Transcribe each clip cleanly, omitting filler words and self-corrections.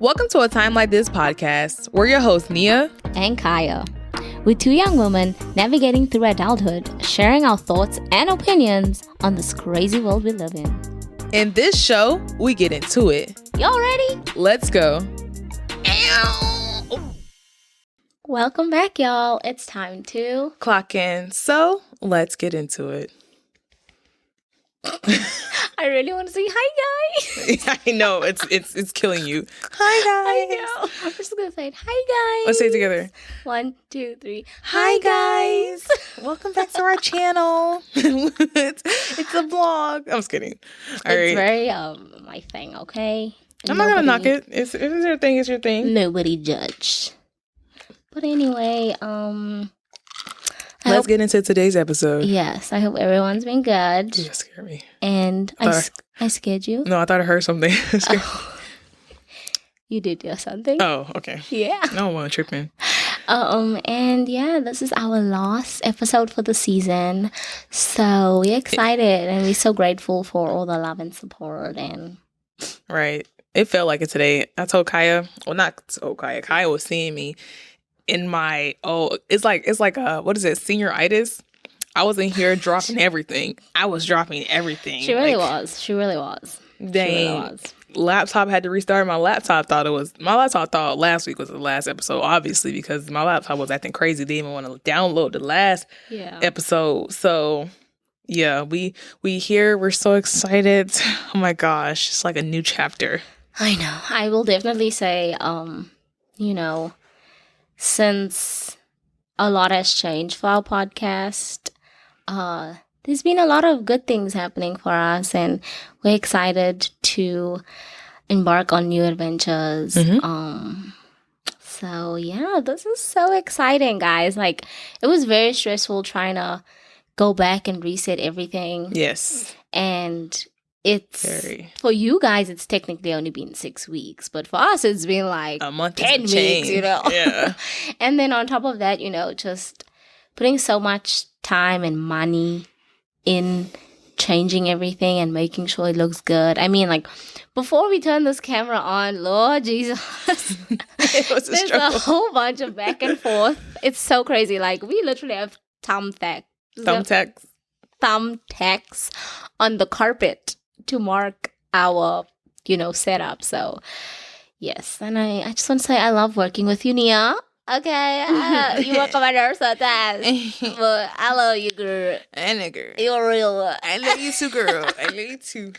Welcome to A Time Like This podcast. We're your hosts, Nia and Kaya. We're two young women navigating through adulthood, sharing our thoughts and opinions on this crazy world we live in. In this show, we get into it. Y'all ready? Let's go. Welcome back, y'all. It's time to clock in. So let's get into it. I really want to say hi, guys. I know it's killing you. Hi, guys. I know. I'm just gonna say it. Hi, guys. Let's say it together. 1, 2, 3. Hi, guys. Welcome back to our channel. It's a vlog. I'm just kidding. All right. Very my thing. Okay. I'm not gonna knock it. If it's your thing, it's your thing. Nobody judge. But anyway, let's get into today's episode. Yes, I hope everyone's been good. You scared me. And I scared you? No, I thought I heard something. You did hear something? Oh, okay. Yeah. No one tripping. And yeah, this is our last episode for the season. So we're excited and we're so grateful for all the love and support and right. It felt like it today. I told Kaya, well, not told Kaya. Kaya was seeing me in my, it's like what is it, senioritis? I was in here dropping everything. I was dropping everything. She really was. Dang. Laptop had to restart. My laptop thought last week was the last episode, obviously, because my laptop was acting crazy. They didn't even want to download the last episode. So yeah, we here. We're so excited. Oh my gosh. It's like a new chapter. I know. I will definitely say, since a lot has changed for our podcast, there's been a lot of good things happening for us, and we're excited to embark on new adventures. Mm-hmm. So yeah, this is so exciting, guys. Like, it was very stressful trying to go back and reset everything. Yes. And for you guys, it's technically only been 6 weeks, but for us, it's been like a month 10 weeks, Yeah. And then on top of that, just putting so much time and money in changing everything and making sure it looks good. I mean, like, before we turn this camera on, Lord Jesus, there's a whole bunch of back and forth. It's so crazy. Like, we literally have thumbtacks on the carpet to mark our, setup. So, yes. And I just want to say I love working with you, Nia. Okay, you work on my nerves sometimes, but I love you, girl. And a girl. You're real. I love you too, girl. I love you too.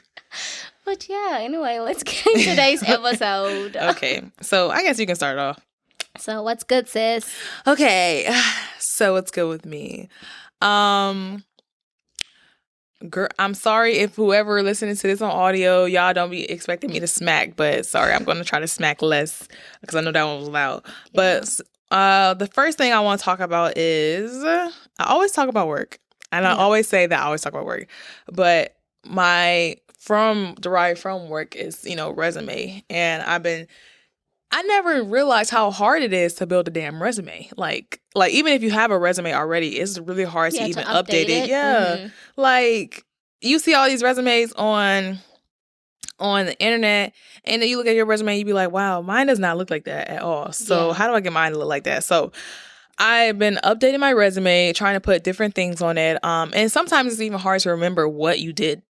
But yeah, anyway, let's get into today's episode. Okay, so I guess you can start off. So what's good, sis? Okay, so what's good with me? Girl, I'm sorry if whoever listening to this on audio, y'all don't be expecting me to smack, but sorry, I'm going to try to smack less because I know that one was loud. Yeah. But the first thing I want to talk about is I always talk about work, and I always say that I always talk about work, but derived from work is, resume, and I never realized how hard it is to build a damn resume. Like even if you have a resume already, it's really hard to even update it. Yeah. Mm-hmm. Like, you see all these resumes on the internet, and then you look at your resume and you be like, wow, mine does not look like that at all. So how do I get mine to look like that? So I've been updating my resume, trying to put different things on it. And sometimes it's even hard to remember what you're doing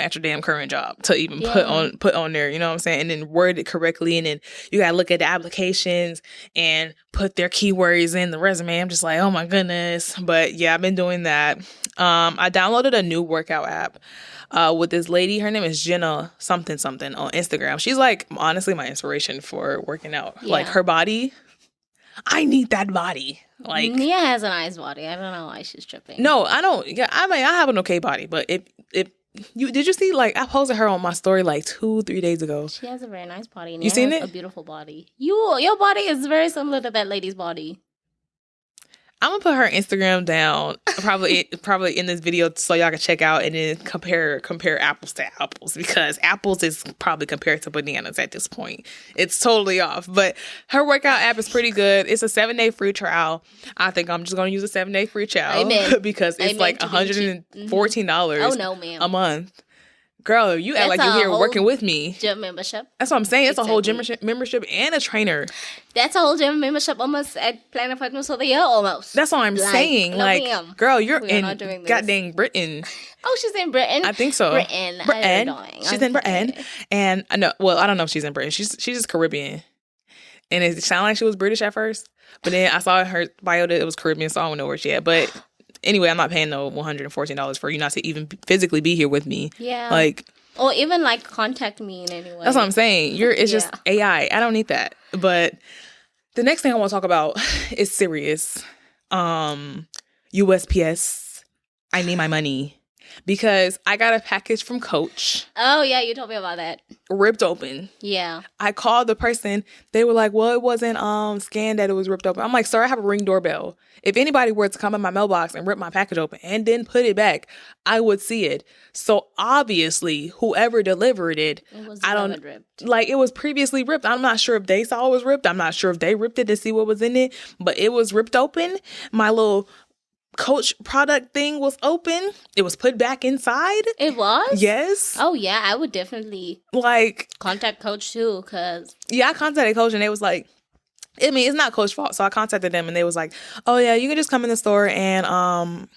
at your damn current job to even put on there, you know what I'm saying? And then word it correctly. And then you got to look at the applications and put their keywords in the resume. I'm just like, oh my goodness. But yeah, I've been doing that. I downloaded a new workout app with this lady. Her name is Jenna something on Instagram. She's like, honestly, my inspiration for working out. Yeah. Like, her body, I need that body. Like, Nia has a nice body. I don't know why she's tripping. No, I don't. Yeah, I mean, I have an okay body, but did you see, like, I posted her on my story like 2-3 days ago. She has a very nice body. You seen it? A beautiful body. Your body is very similar to that lady's body. I'm gonna put her Instagram down probably in this video so y'all can check out and then compare apples to apples, because apples is probably compared to bananas at this point. It's totally off. But her workout app is pretty good. It's a 7-day free trial. I think I'm just gonna use a 7-day free trial. Amen. Because it's like $114 Oh, no, ma'am. a month. Girl, you act like you're here working with me. Gym membership. That's what I'm saying. It's a whole gym membership and a trainer. That's a whole gym membership almost at Planet Fitness for the year almost. That's what I'm saying. Like, girl, you're in goddamn Britain. Oh, she's in Britain? I think so. Britain. She's in Britain. And I know, well, I don't know if she's in Britain. She's just Caribbean. And it sounded like she was British at first. But then I saw her bio that it was Caribbean, so I don't know where she at. But anyway, I'm not paying no $114 for you not to even physically be here with me. Yeah. Like, or even like contact me in any way. That's what I'm saying. It's just AI. I don't need that. But the next thing I want to talk about is serious. USPS. I need my money. Because I got a package from Coach. Oh, yeah, you told me about that. Ripped open. Yeah. I called the person. They were like, well, it wasn't scanned that it was ripped open. I'm like, sir, I have a Ring doorbell. If anybody were to come in my mailbox and rip my package open and then put it back, I would see it. So obviously, whoever delivered it was ripped. Like, it was previously ripped. I'm not sure if they saw it was ripped. I'm not sure if they ripped it to see what was in it, but it was ripped open. My little Coach product thing was open. It was put back inside. It was? Yes. Oh, yeah. I would definitely contact Coach too, because... Yeah, I contacted Coach and they was like, I mean, it's not Coach's fault. So I contacted them and they was like, oh, yeah, you can just come in the store and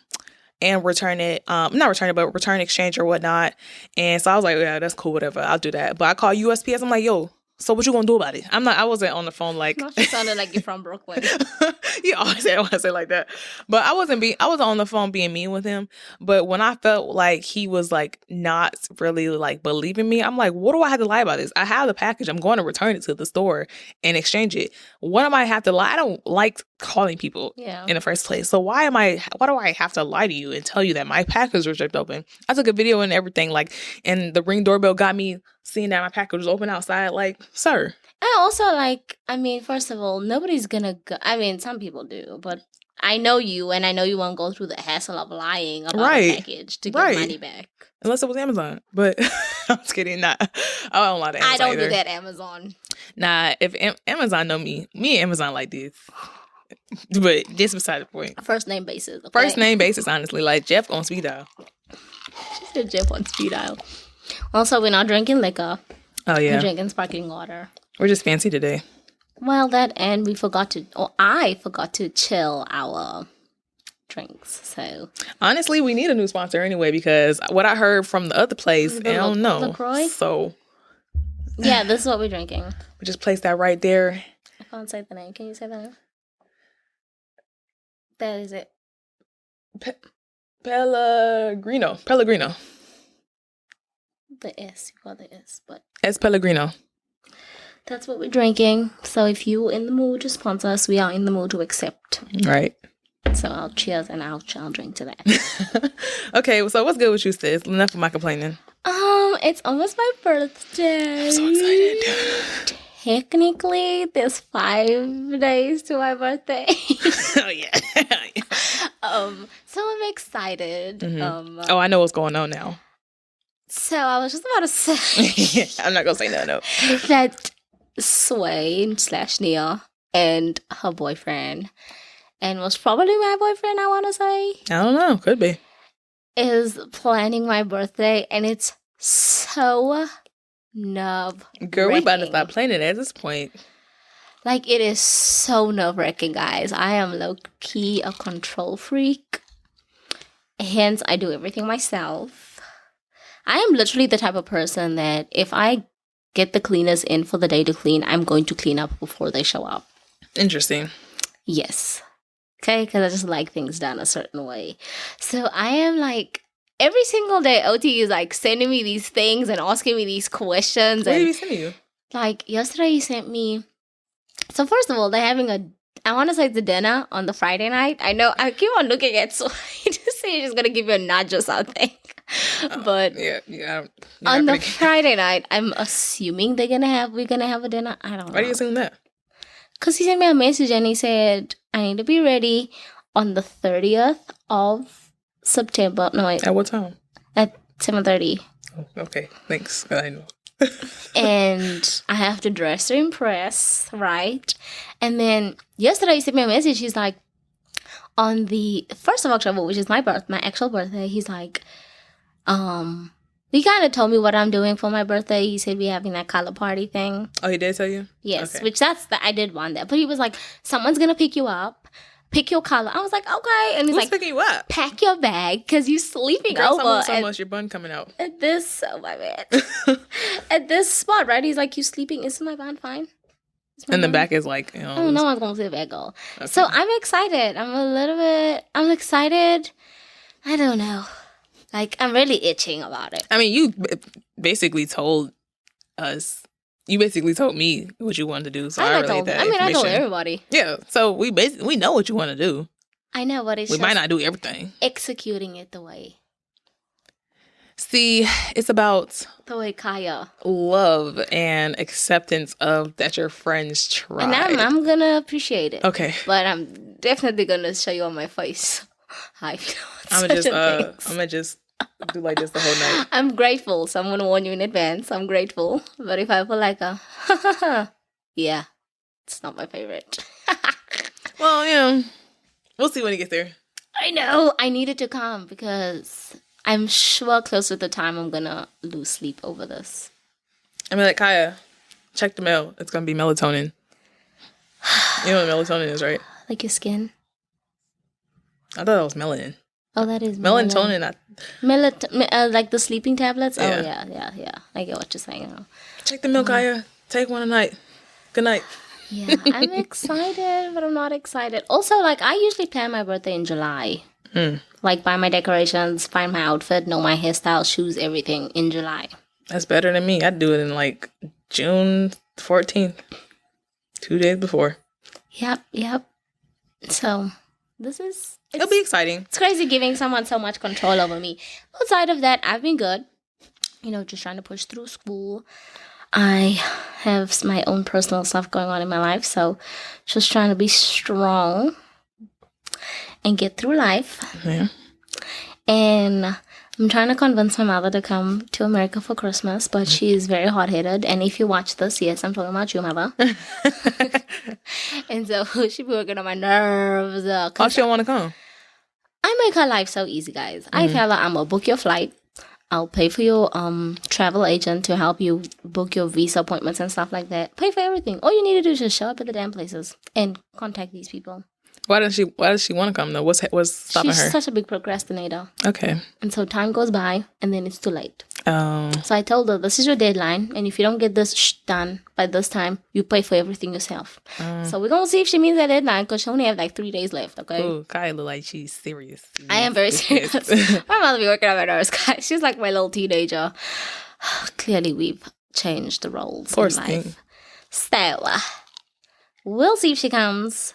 return it. Not return it, but return, exchange or whatnot. And so I was like, yeah, that's cool, whatever. I'll do that. But I called USPS. I'm like, yo, so what you gonna do about it? I wasn't on the phone like... No, she sounded like you're from Brooklyn. You always say it like that. But I was on the phone being mean with him. But when I felt like he was like not really like believing me, I'm like, what do I have to lie about this? I have the package. I'm going to return it to the store and exchange it. What am I have to lie? I don't like calling people in the first place. So why do I have to lie to you and tell you that my package was ripped open? I took a video and everything, like, and the Ring doorbell got me seeing that my package was open outside. Like, sir. And also, like, I mean, first of all, nobody's gonna go. I mean, some people do, but I know you, and I know you won't go through the hassle of lying about the package to get money back. Unless it was Amazon. But I'm just kidding. Nah, I don't lie to Amazon. I don't do that, Amazon. Nah, if Amazon know me and Amazon like this. But this beside the point. First name basis. Okay? First name basis, honestly. Like Jeff on speed dial. She said Jeff on speed dial. Also, we're not drinking liquor. Oh, yeah. We're drinking sparkling water. We're just fancy today. Well, and I forgot to chill our drinks. So honestly, we need a new sponsor anyway, because what I heard from the other place, I don't know. LaCroix? So yeah, this is what we're drinking. We just placed that right there. I can't say the name. Can you say the name? That is it. Pellegrino. The S, you got the S, but it's Pellegrino. That's what we're drinking. So if you're in the mood to sponsor us, we are in the mood to accept. Right. So I'll cheers and I'll drink to that. Okay, so what's good with you, sis? Enough of my complaining. It's almost my birthday. I'm so excited. Technically, there's 5 days to my birthday. Oh yeah. So I'm excited. Mm-hmm. I know what's going on now. So I was just about to say. I'm not gonna say no. That Sway / Nia and her boyfriend, and was probably my boyfriend, I want to say. I don't know. Could be. Is planning my birthday, and it's so Girl, we about to stop playing it at this point. Like, it is so nerve-wracking, guys. I am low-key a control freak. Hence, I do everything myself. I am literally the type of person that if I get the cleaners in for the day to clean, I'm going to clean up before they show up. Interesting. Yes. Okay? Because I just like things done a certain way. So I am like, every single day, OT is like sending me these things and asking me these questions. What did he send you? Like, yesterday he sent me... So first of all, they're having I want to say the dinner on the Friday night. I know, I keep on looking at Sway to see if she's going to give you a nudge or something. But on the Friday night, I'm assuming we're going to have a dinner. I don't know. Why do you assume that? Because he sent me a message and he said, I need to be ready on the 30th of September. No, wait. At what time? At 7:30. Oh, okay, thanks. I know. And I have to dress to impress, right? And then yesterday he sent me a message. He's like, on the 1st of October, which is my actual birthday, he's like, He kind of told me what I'm doing for my birthday. He said we're having that color party thing. Oh, he did tell you? Yes, okay. Which I did want that. But he was like, someone's going to pick you up. Pick your color. I was like, okay. And he's Who's like, picking you up? Pack your bag because you're sleeping Girl, over. Almost your bun coming out. At this, oh my bad. At this spot, right? He's like, you sleeping? Is my bun fine? And the back is like, oh, no one's going to see the back go. Okay. So I'm excited. I'm excited. I don't know. Like, I'm really itching about it. I mean, you basically told us. You basically told me what you wanted to do, so I relayed that information. I told everybody. Yeah, so we know what you want to do. I know, but we might not do everything. Executing it the way. See, it's about the way Kaya love and acceptance of that your friends tried. And I'm gonna appreciate it. Okay, but I'm definitely gonna show you on my face how I feel. I'm gonna just do like this the whole night. I'm grateful. So I'm gonna warn you in advance. I'm grateful. But if I feel like yeah, it's not my favorite. Well, we'll see when he gets there. I know. I needed to come because I'm sure close to the time I'm gonna lose sleep over this. I mean, like, Kaya, check the mail. It's gonna be melatonin. You know what melatonin is, right? Like your skin. I thought it was melanin. Oh, that is melatonin. Like the sleeping tablets. Yeah. Oh, yeah. I get what you're saying now. Check the milk, Kaya. Take one a night. Good night. Yeah, I'm excited, but I'm not excited. Also, like, I usually plan my birthday in July. Like, buy my decorations, find my outfit, know my hairstyle, shoes, everything in July. That's better than me. I'd do it in, like, June 14th. 2 days before. Yep. So, it'll be exciting. It's crazy giving someone so much control over me. Outside of that, I've been good. Just trying to push through school. I have my own personal stuff going on in my life, so just trying to be strong and get through life. Yeah. And I'm trying to convince my mother to come to America for Christmas, but she is very hot-headed. And if you watch this, yes, I'm talking about you, mother. And so she be working on my nerves. Oh, she don't want to come? I make her life so easy, guys. I tell her I'm going to book your flight. I'll pay for your travel agent to help you book your visa appointments and stuff like that. Pay for everything. All you need to do is just show up at the damn places and contact these people. Why does she want to come, though? What's stopping her? She's such a big procrastinator. Okay. And so time goes by, and then it's too late. Oh. So I told her, this is your deadline, and if you don't get this done by this time, you pay for everything yourself. So we're going to see if she meets that deadline, because she only have like 3 days left, okay? Ooh, Kaya look like she's serious. I am very serious. My mother be working on my nerves, guys. She's like my little teenager. Clearly, we've changed the roles in life. So, we'll see if she comes.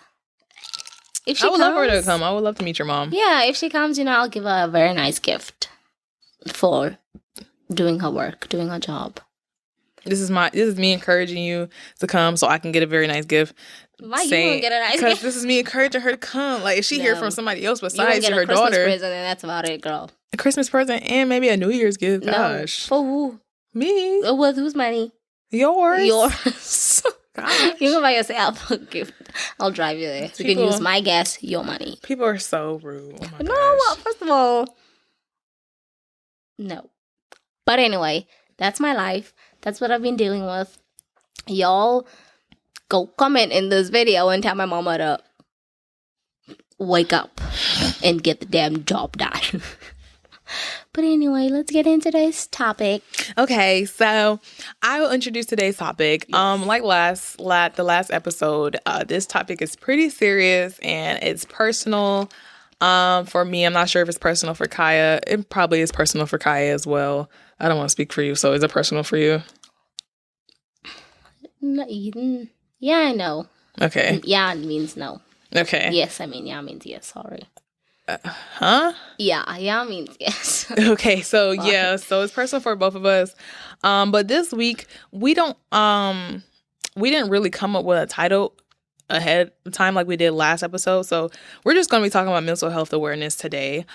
I would love for her to come. I would love to meet your mom. Yeah, if she comes, I'll give her a very nice gift for doing her work, doing her job. This is me encouraging you to come so I can get a very nice gift. Why you won't get a nice gift? Because this is me encouraging her to come. Like, if she hear from somebody else besides her daughter. You get a Christmas present and that's about it, girl. A Christmas present and maybe a New Year's gift. Gosh. For who? Me. With whose money? Yours. Gosh. You can buy yourself a gift. I'll drive you there. You can use my gas, your money. People are so rude. Oh my gosh. Well, first of all, no. But anyway, that's my life. That's what I've been dealing with. Y'all go comment in this video and tell my mama to wake up and get the damn job done. But anyway, let's get into today's topic. Okay, so I will introduce today's topic. Yes. Like the last episode, this topic is pretty serious and it's personal. For me, I'm not sure if it's personal for Kaya. It probably is personal for Kaya as well. I don't want to speak for you, so is it personal for you? Yeah, I know. Okay. Yeah means no. Okay. Yes, yeah means yes. Sorry. Huh? Yeah means yes. Okay, so yeah, so it's personal for both of us. But this week we didn't really come up with a title ahead of time like we did last episode. So we're just going to be talking about mental health awareness today.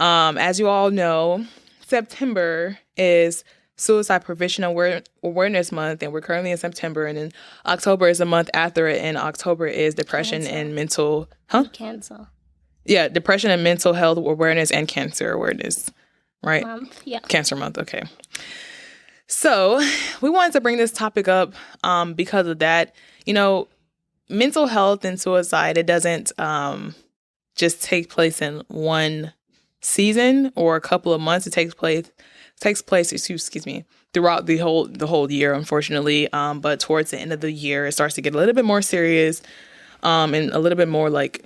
As you all know, September is Suicide Prevention Awareness Month, and we're currently in September, and then October is a month after it, and October is depression and mental cancer. Yeah, depression and mental health awareness and cancer awareness right? Month, yeah. Cancer month, okay. So we wanted to bring this topic up because of that. Mental health and suicide, it doesn't just take place in one season or a couple of months. It takes place, throughout the whole year, unfortunately. But towards the end of the year, it starts to get a little bit more serious, and a little bit more like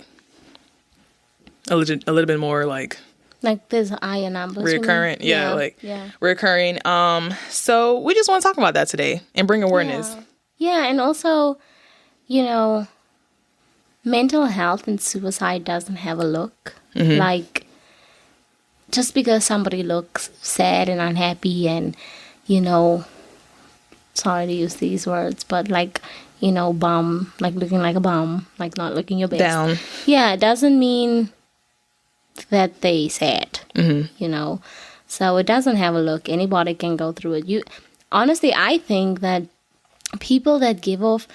like there's higher numbers. Recurrent, recurring. So we just want to talk about that today and bring awareness. Yeah, and also, mental health and suicide doesn't have a look. Mm-hmm. Like, just because somebody looks sad and unhappy and, sorry to use these words, but like, bum, like looking like a bum, like not looking your best. Down. Yeah, it doesn't mean that they sad, mm-hmm. So it doesn't have a look. Anybody can go through it. Honestly, I think that people that give off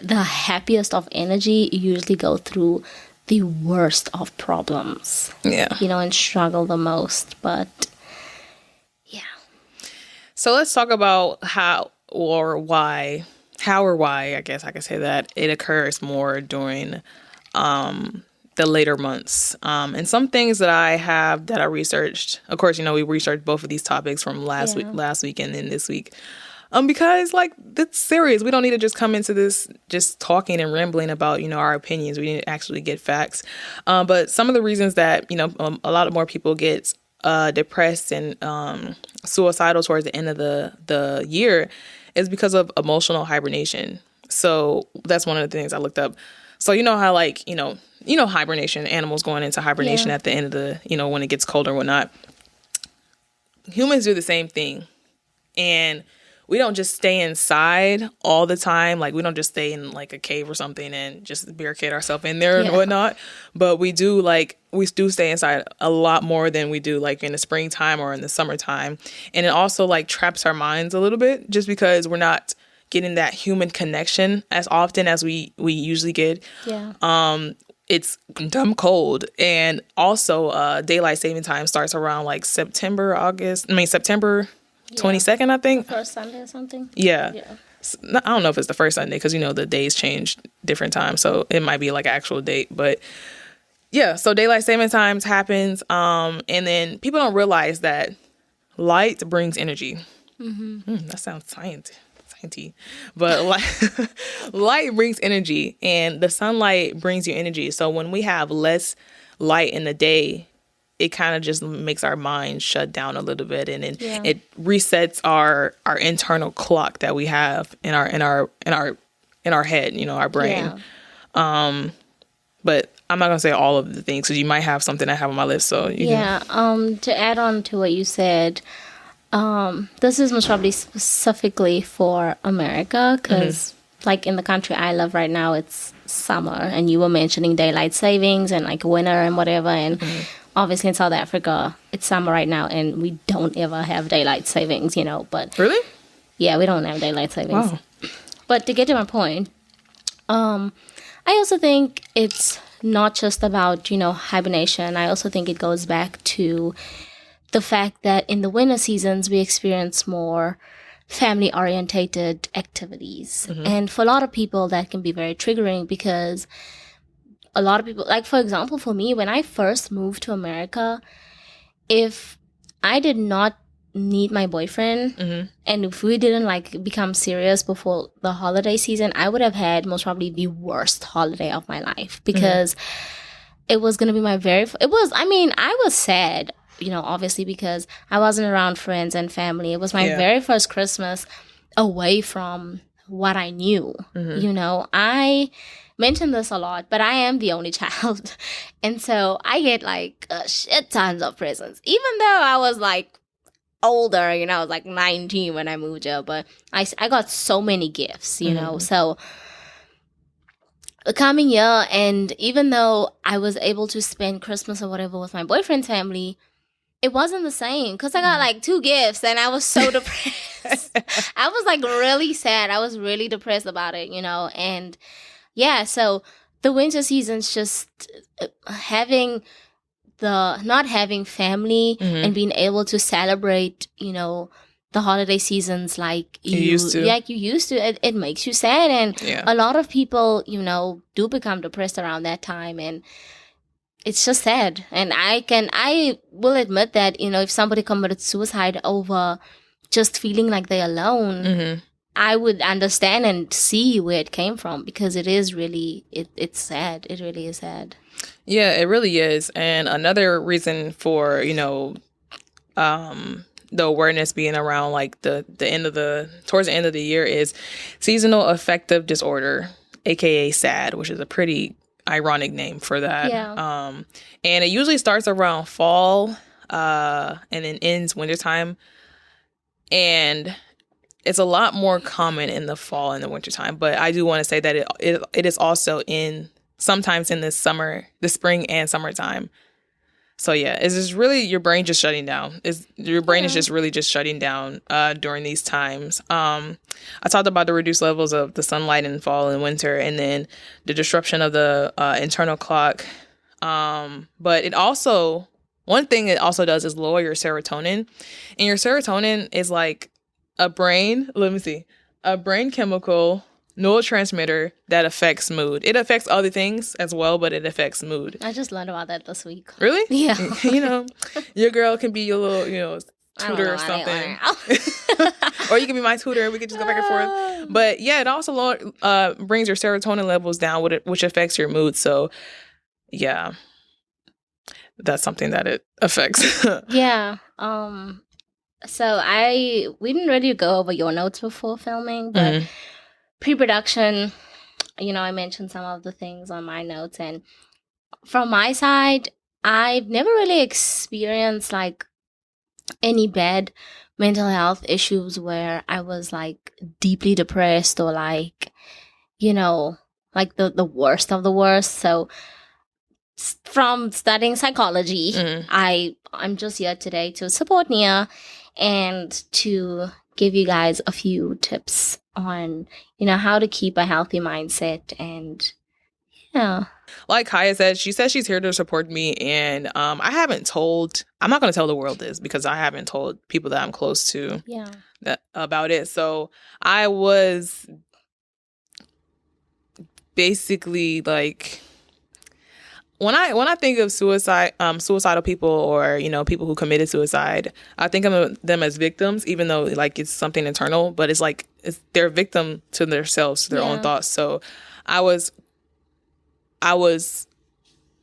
the happiest of energy usually go through the worst of problems. Yeah. And struggle the most. But, yeah. So let's talk about how or why, I guess I could say that, it occurs more during the later months. And some things that I researched, of course, we researched both of these topics from last week and then this week. Because that's serious. We don't need to just come into this just talking and rambling about, our opinions. We need to actually get facts. But some of the reasons that, a lot of more people get depressed and suicidal towards the end of the year is because of emotional hibernation. So that's one of the things I looked up. So how hibernation, animals going into hibernation at the end of the, when it gets colder and whatnot. Humans do the same thing. And we don't just stay inside all the time. Like, we don't just stay in like a cave or something and just barricade ourselves in there and whatnot. But we do stay inside a lot more than we do like in the springtime or in the summertime. And it also like traps our minds a little bit just because we're not getting that human connection as often as we usually get. Yeah. It's dumb cold. And also daylight saving time starts around like September 22nd, I think. First Sunday or something? Yeah. I don't know if it's the first Sunday because, the days change different times. So it might be like an actual date. But yeah, so daylight saving times happens. And then people don't realize that light brings energy. Mm-hmm. That sounds sciencey. But light brings energy, and the sunlight brings you energy. So when we have less light in the day, it kind of just makes our mind shut down a little bit, and it resets our internal clock that we have in our head, our brain. Yeah. But I'm not gonna say all of the things because you might have something I have on my list. So to add on to what you said, this is most probably specifically for America because, like in the country I live right now, it's summer, and you were mentioning daylight savings and like winter and whatever, and obviously in South Africa it's summer right now, and we don't ever have daylight savings, But really, yeah, we don't have daylight savings. Wow. But to get to my point, I also think it's not just about hibernation. I also think it goes back to the fact that in the winter seasons, we experience more family-orientated activities. Mm-hmm. And for a lot of people, that can be very triggering because a lot of people, like, for example, for me, when I first moved to America, if I did not meet my boyfriend and if we didn't, become serious before the holiday season, I would have had most probably the worst holiday of my life because it was going to be I was sad, obviously because I wasn't around friends and family. It was my very first Christmas away from what I knew. I mention this a lot, but I am the only child. And so I get shit tons of presents, even though I was older, I was 19 when I moved here, but I got so many gifts, so coming here, and even though I was able to spend Christmas or whatever with my boyfriend's family, it wasn't the same because I got 2 gifts and I was so depressed. I was really sad. I was really depressed about it, and yeah, so the winter season's just having the not having family and being able to celebrate, the holiday seasons like you used to, it makes you sad. And a lot of people, do become depressed around that time, and it's just sad. And I will admit that, if somebody committed suicide over just feeling like they're alone, I would understand and see where it came from, because it is really, it's sad. It really is sad. Yeah, it really is. And another reason for, the awareness being around like towards the end of the year is seasonal affective disorder, aka SAD, which is a pretty ironic name for that. Yeah. And it usually starts around fall, and then ends wintertime. And it's a lot more common in the fall and the wintertime. But I do want to say that it is also sometimes in the spring and summertime. So yeah, it's just really your brain just shutting down. Your brain is just really just shutting down during these times. I talked about the reduced levels of the sunlight in fall and winter, and then the disruption of the internal clock. But one thing it also does is lower your serotonin. And your serotonin is like a brain chemical neurotransmitter that affects mood. It affects other things as well, but it affects mood. I just learned about that this week. Really? Yeah. Your girl can be your little, tutor or something. Or you can be my tutor and we can just go back and forth. But yeah, it also brings your serotonin levels down, which affects your mood. So yeah, that's something that it affects. Yeah. So we didn't really go over your notes before filming, but pre-production, I mentioned some of the things on my notes, and from my side, I've never really experienced like any bad mental health issues where I was like deeply depressed or like, like the worst of the worst. So from studying psychology, I'm just here today to support Nia and to give you guys a few tips on, how to keep a healthy mindset. And yeah. Like Kaya said, she says she's here to support me. And I'm not going to tell the world this because I haven't told people that I'm close to about it. So I was basically like, when I think of suicidal people or, people who committed suicide, I think of them as victims, even though like it's something internal, but it's like they're a victim to themselves, to their own thoughts. So I was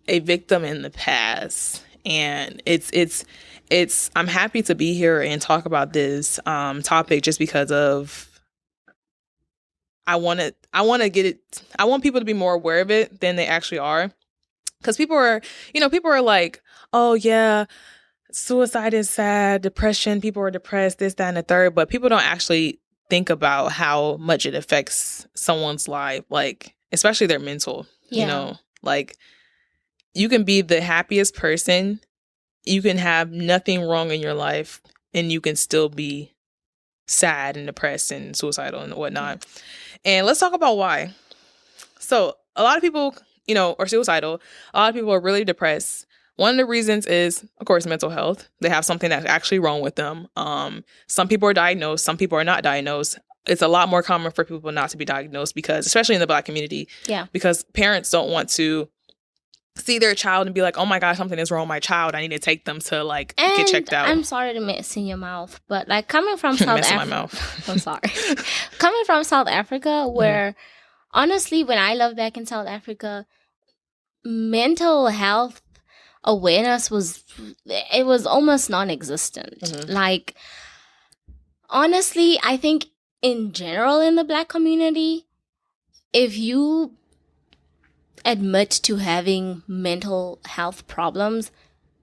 a victim in the past, and I'm happy to be here and talk about this topic just because of I want people to be more aware of it than they actually are. Because people are like, oh yeah, suicide is sad, depression, people are depressed, this, that, and the third. But people don't actually think about how much it affects someone's life, like, especially their mental, like you can be the happiest person. You can have nothing wrong in your life and you can still be sad and depressed and suicidal and whatnot. And let's talk about why. So a lot of people are suicidal. A lot of people are really depressed. One of the reasons is, of course, mental health. They have something that's actually wrong with them. Some people are diagnosed. Some people are not diagnosed. It's a lot more common for people not to be diagnosed because, especially in the Black community, because parents don't want to see their child and be like, oh my gosh, something is wrong with my child. I need to take them to get checked out. I'm sorry to mess in your mouth, but like coming from South Africa, my mouth. I'm sorry. Coming from South Africa, where honestly, when I lived back in South Africa, mental health awareness was almost non-existent. Like, honestly, I think in general in the Black community, if you admit to having mental health problems,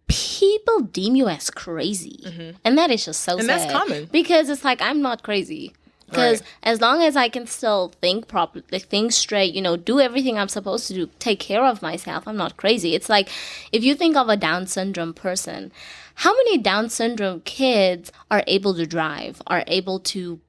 people deem you as crazy. And that is just so sad. And that's common. Because it's like, I'm not crazy. Because as long as I can still think properly, think straight, do everything I'm supposed to do, take care of myself, I'm not crazy. It's like, if you think of a Down syndrome person, how many Down syndrome kids are able to drive, are able to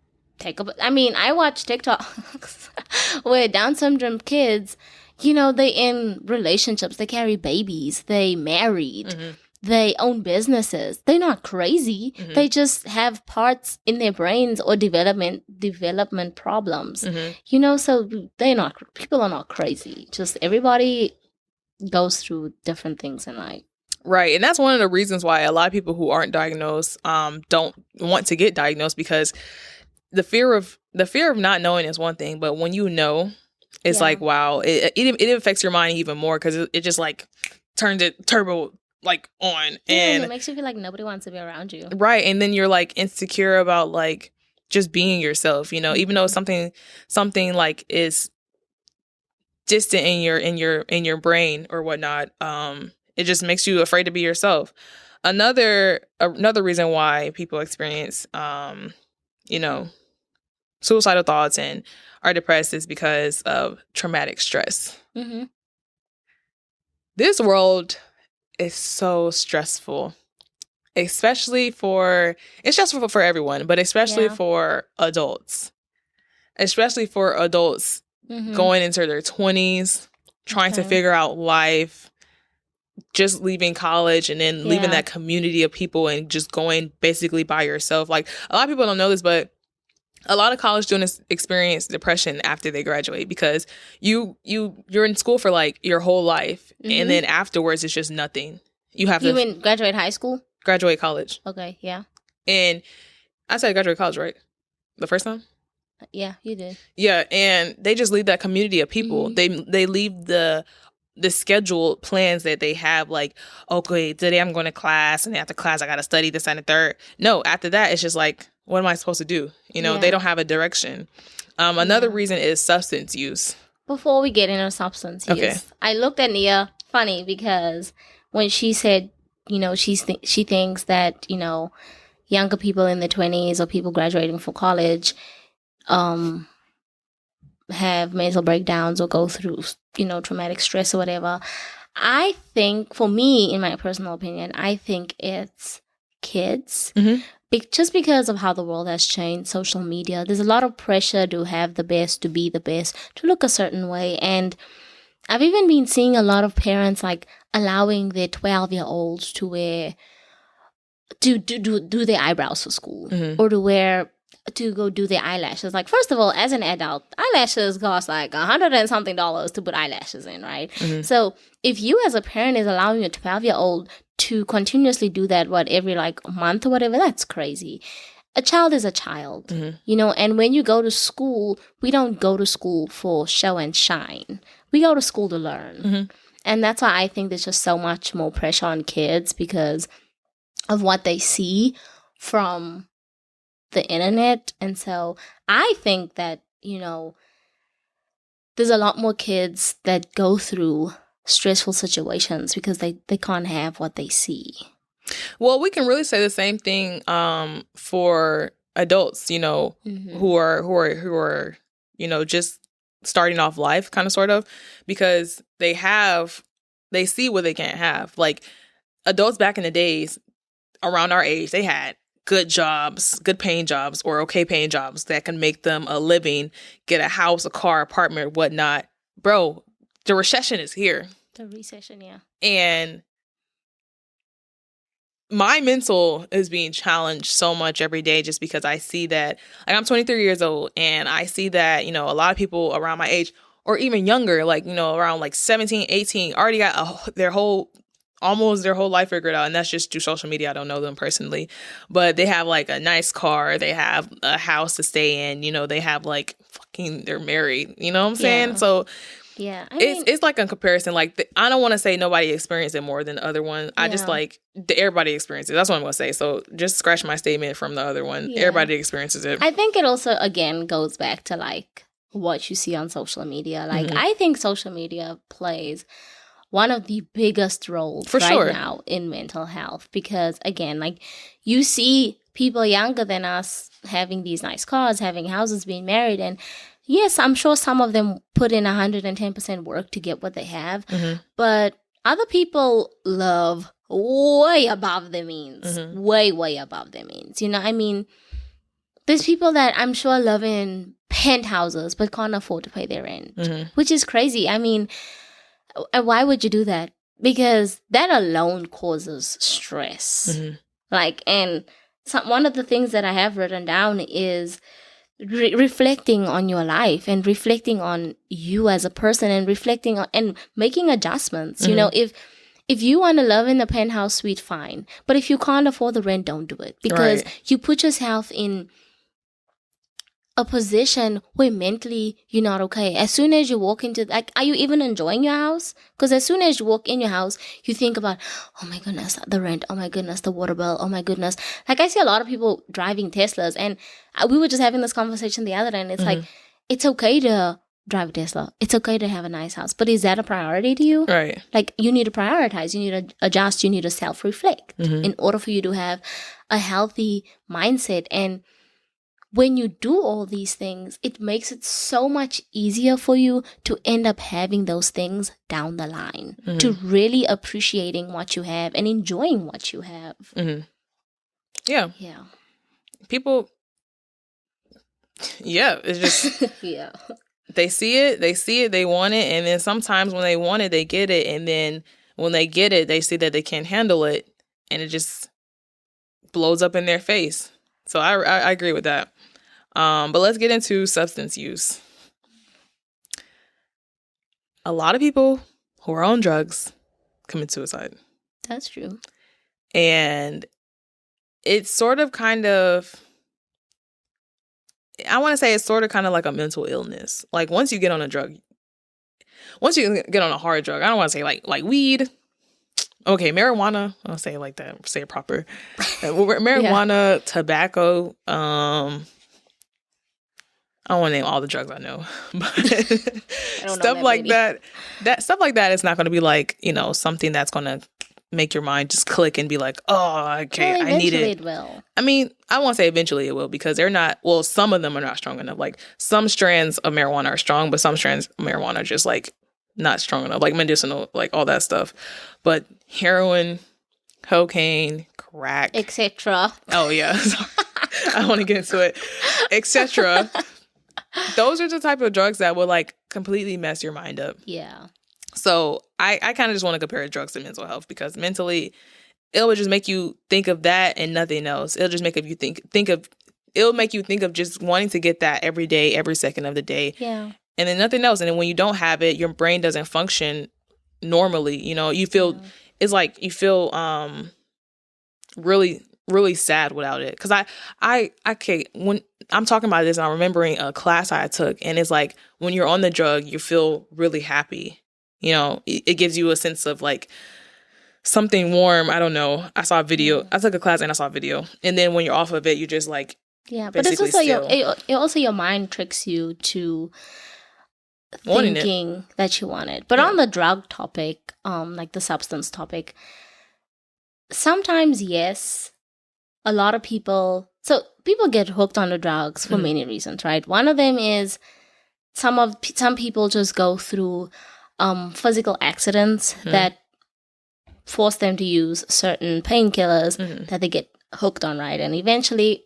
I watch TikToks where Down syndrome kids, they in relationships, they carry babies, they married, they own businesses. They're not crazy. They just have parts in their brains or development problems. So people are not crazy. Just everybody goes through different things in life. Right. And that's one of the reasons why a lot of people who aren't diagnosed don't want to get diagnosed, because the fear of not knowing is one thing, but when you know, it's like, wow, it affects your mind even more, because it just like turns it turbo like on, and it makes you feel like nobody wants to be around you. Right. And then you're like insecure about like just being yourself, even though something like is distant in your brain or whatnot. It just makes you afraid to be yourself. Another reason why people experience suicidal thoughts and are depressed is because of traumatic stress. This world is so stressful, it's stressful for everyone, but especially for adults. Especially for adults going into their 20s, trying to figure out life, just leaving college and then leaving that community of people and just going basically by yourself. Like, a lot of people don't know this, but a lot of college students experience depression after they graduate, because you're in school for like your whole life, and then afterwards it's just nothing. You mean graduate high school? Graduate college. Okay, yeah. And I said graduate college, right? The first time? Yeah, you did. Yeah, and they just leave that community of people. They leave the scheduled plans that they have, like, okay, today I'm going to class, and after class I got to study this and the third. No, after that it's just like, what am I supposed to do? They don't have a direction. Another reason is substance use. Before we get into substance use, I looked at Nia funny because when she said, she thinks that, younger people in their 20s or people graduating from college have mental breakdowns or go through, traumatic stress or whatever. I think, for me, in my personal opinion, I think it's kids. Just because of how the world has changed, social media, there's a lot of pressure to have the best, to be the best, to look a certain way. And I've even been seeing a lot of parents like allowing their 12-year-olds to do their eyebrows for school, or to go do their eyelashes. Like, first of all, as an adult, eyelashes cost like $100 and something to put eyelashes in, right? So if you as a parent is allowing your 12-year-old to continuously do that, every like month or whatever, that's crazy. A child is a child, and when you go to school, we don't go to school for show and shine. We go to school to learn. And that's why I think there's just so much more pressure on kids because of what they see from the internet. And so I think that, there's a lot more kids that go through stressful situations because they can't have what they see. Well, we can really say the same thing for adults, who are just starting off life, kind of, sort of, because they see what they can't have. Like, adults back in the days around our age, they had good jobs, good paying jobs, or okay paying jobs that can make them a living, get a house, a car, apartment, whatnot. Bro, the recession is here. The recession, yeah. And my mental is being challenged so much every day just because I see that, like, I'm 23 years old, and I see that, a lot of people around my age or even younger, like, around like 17, 18, already got almost their whole life figured out. And that's just through social media. I don't know them personally, but they have like a nice car. They have a house to stay in, they have like they're married, you know what I'm saying? Yeah. So yeah, it's like a comparison. Like, I don't want to say nobody experienced it more than the other one. I just like everybody experiences it. That's what I'm going to say. So just scratch my statement from the other one. Yeah. Everybody experiences it. I think it also, again, goes back to like what you see on social media. Like, I think social media plays one of the biggest roles now in mental health because, again, like, you see people younger than us having these nice cars, having houses, being married, and yes, I'm sure some of them put in 110% work to get what they have, but other people love way above their means, way above their means. I mean, There's people that I'm sure live in penthouses but can't afford to pay their rent, which is crazy. I mean, why would you do that? Because that alone causes stress. Like, and one of the things that I have written down is reflecting on your life and reflecting on you as a person and reflecting on and making adjustments. You know, if you want to live in a penthouse suite, fine. But if you can't afford the rent, don't do it. Because you put yourself in a position where mentally you're not okay. As soon as you walk into, like, are you even enjoying your house? Because as soon as you walk in your house, you think about, oh my goodness, the rent, oh my goodness, the water bill, oh my goodness. Like, I see a lot of people driving Teslas, and we were just having this conversation the other day, and it's like, it's okay to drive a Tesla. It's okay to have a nice house. But is that a priority to you? Right. Like, you need to prioritize. You need to adjust. You need to self-reflect in order for you to have a healthy mindset. And when you do all these things, it makes it so much easier for you to end up having those things down the line, to really appreciating what you have and enjoying what you have. Yeah. Yeah. People, it's just, they see it, they want it. And then sometimes when they want it, they get it. And then when they get it, they see that they can't handle it. And it just blows up in their face. So I agree with that. But let's get into substance use. A lot of people who are on drugs commit suicide. That's true. And it's sort of kind of, I want to say it's sort of kind of like a mental illness. Like once you get on a drug, once you get on a hard drug, I don't want to say like weed. Okay, marijuana. I'll say it like that. Say it proper. Marijuana, tobacco. I don't want to name all the drugs I know, but stuff like that. Stuff like that is not going to be like, you know, something that's going to make your mind just click and be like, oh, okay, well, I need it. Eventually it will. I mean, I won't say eventually it will because they're not. Well, some of them are not strong enough. Like some strands of marijuana are strong, but some strands of marijuana are just like not strong enough, like medicinal, like all that stuff. But heroin, cocaine, crack, etc. Oh yeah, I don't want to get into it, etc. Those are the type of drugs that will like completely mess your mind up. Yeah. So I kind of just want to compare drugs to mental health because mentally, it will just make you think of that and nothing else. It'll just make you it'll make you think of just wanting to get that every day, every second of the day. Yeah. And then nothing else. And then when you don't have it, your brain doesn't function normally. You know, you feel, it's like you feel really, really sad without it. Because when I'm talking about this, I'm remembering a class I took. And it's like when you're on the drug, you feel really happy. You know, it gives you a sense of like something warm. I don't know. I saw a video. I took a class and I saw a video. And then when you're off of it, you just like, but it's also your mind tricks you to thinking that you want it. But on the drug topic, like the substance topic, sometimes, yes, a lot of people get hooked on the drugs for many reasons, right? One of them is some people just go through physical accidents that force them to use certain painkillers that they get hooked on, right? And eventually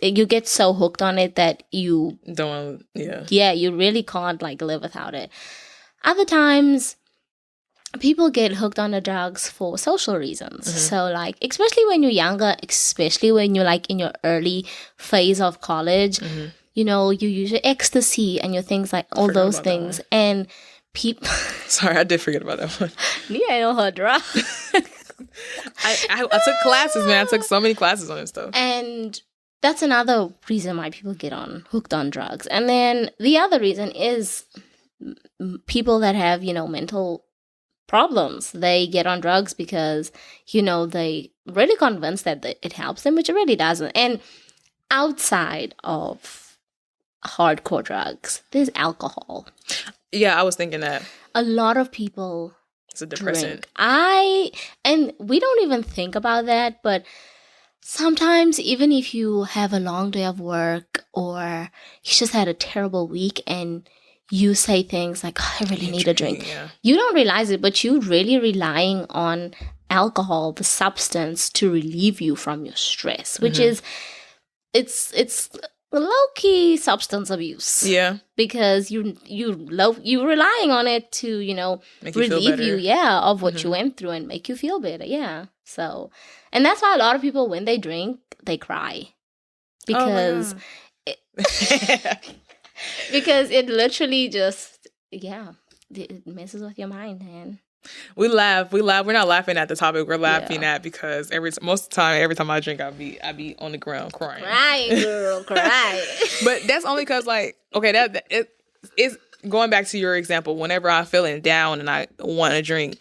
you get so hooked on it that you don't, you really can't like live without it. Other times people get hooked on the drugs for social reasons. So like, especially when you're younger, especially when you're like in your early phase of college, you know, you use your ecstasy and your things like all those things. And people... Sorry, I did forget about that one. Yeah, I know her drugs. I took classes, man. I took so many classes on this stuff. And that's another reason why people get hooked on drugs. And then the other reason is people that have, you know, mental problems. They get on drugs because, you know, they really convinced that it helps them, which it really doesn't. And outside of hardcore drugs, there's alcohol. Yeah, I was thinking that. A lot of people it's a depressant. And we don't even think about that, but sometimes even if you have a long day of work or you just had a terrible week and you say things like, oh, I really need a drink. Yeah. You don't realize it, but you're really relying on alcohol, the substance, to relieve you from your stress, which is, it's low-key substance abuse. Yeah. Because you're relying on it to, relieve you, of what you went through and make you feel better. Yeah. So, and that's why a lot of people, when they drink, they cry. Because because it literally just, it messes with your mind, man. We laugh. We're not laughing at the topic. We're laughing at because every time I drink, I be on the ground crying. Crying, girl, cry. But that's only because, like, okay, that it is going back to your example. Whenever I'm feeling down and I want to drink,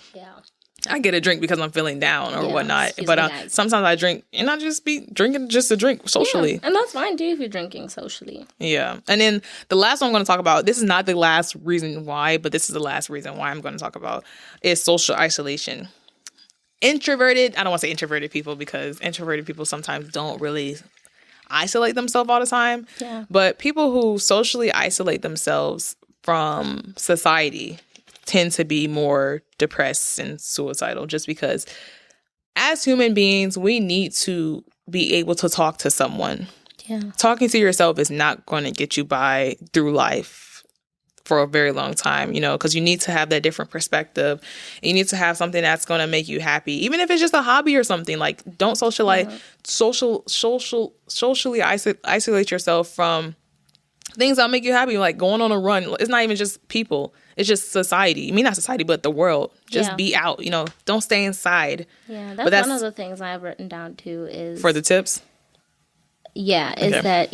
I get a drink because I'm feeling down or whatnot. But sometimes I drink and I just be drinking just to drink socially. Yeah, and that's fine too if you're drinking socially. Yeah. And then the last one I'm going to talk about, this is not the last reason why, but this is the last reason why I'm going to talk about, is social isolation. I don't want to say introverted people because introverted people sometimes don't really isolate themselves all the time. Yeah. But people who socially isolate themselves from society tend to be more depressed and suicidal, just because as human beings, we need to be able to talk to someone. Yeah. Talking to yourself is not going to get you by through life for a very long time, because you need to have that different perspective. You need to have something that's going to make you happy, even if it's just a hobby or something. Like, don't socially isolate yourself from things that make you happy, like going on a run. It's not even just people. It's just society. I mean, not society, but the world. Just be out, Don't stay inside. Yeah, that's one of the things I've written down, too, is... For the tips? Yeah, is that,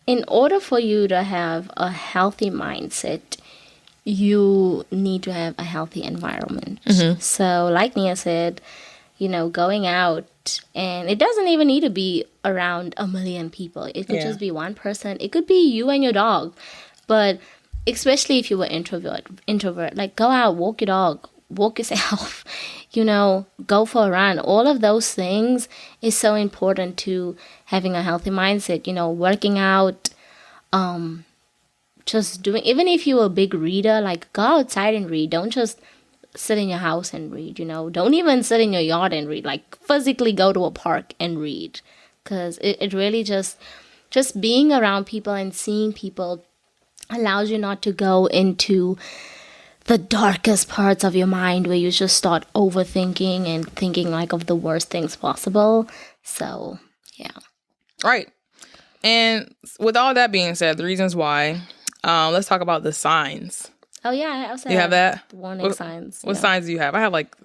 in order for you to have a healthy mindset, you need to have a healthy environment. Mm-hmm. So, like Nia said, going out, and it doesn't even need to be around 1 million people. It could just be one person. It could be you and your dog. But especially if you were introvert, like, go out, walk your dog, walk yourself, go for a run. All of those things is so important to having a healthy mindset, working out, just doing, even if you're a big reader, like, go outside and read. Don't just sit in your house and read, Don't even sit in your yard and read. Like, physically go to a park and read. Because it really just being around people and seeing people allows you not to go into the darkest parts of your mind where you just start overthinking and thinking, like, of the worst things possible. So, yeah. Right. And with all that being said, the reasons why, let's talk about the signs. Oh, yeah. I also have that? Warning signs. What signs do you have? I have, like,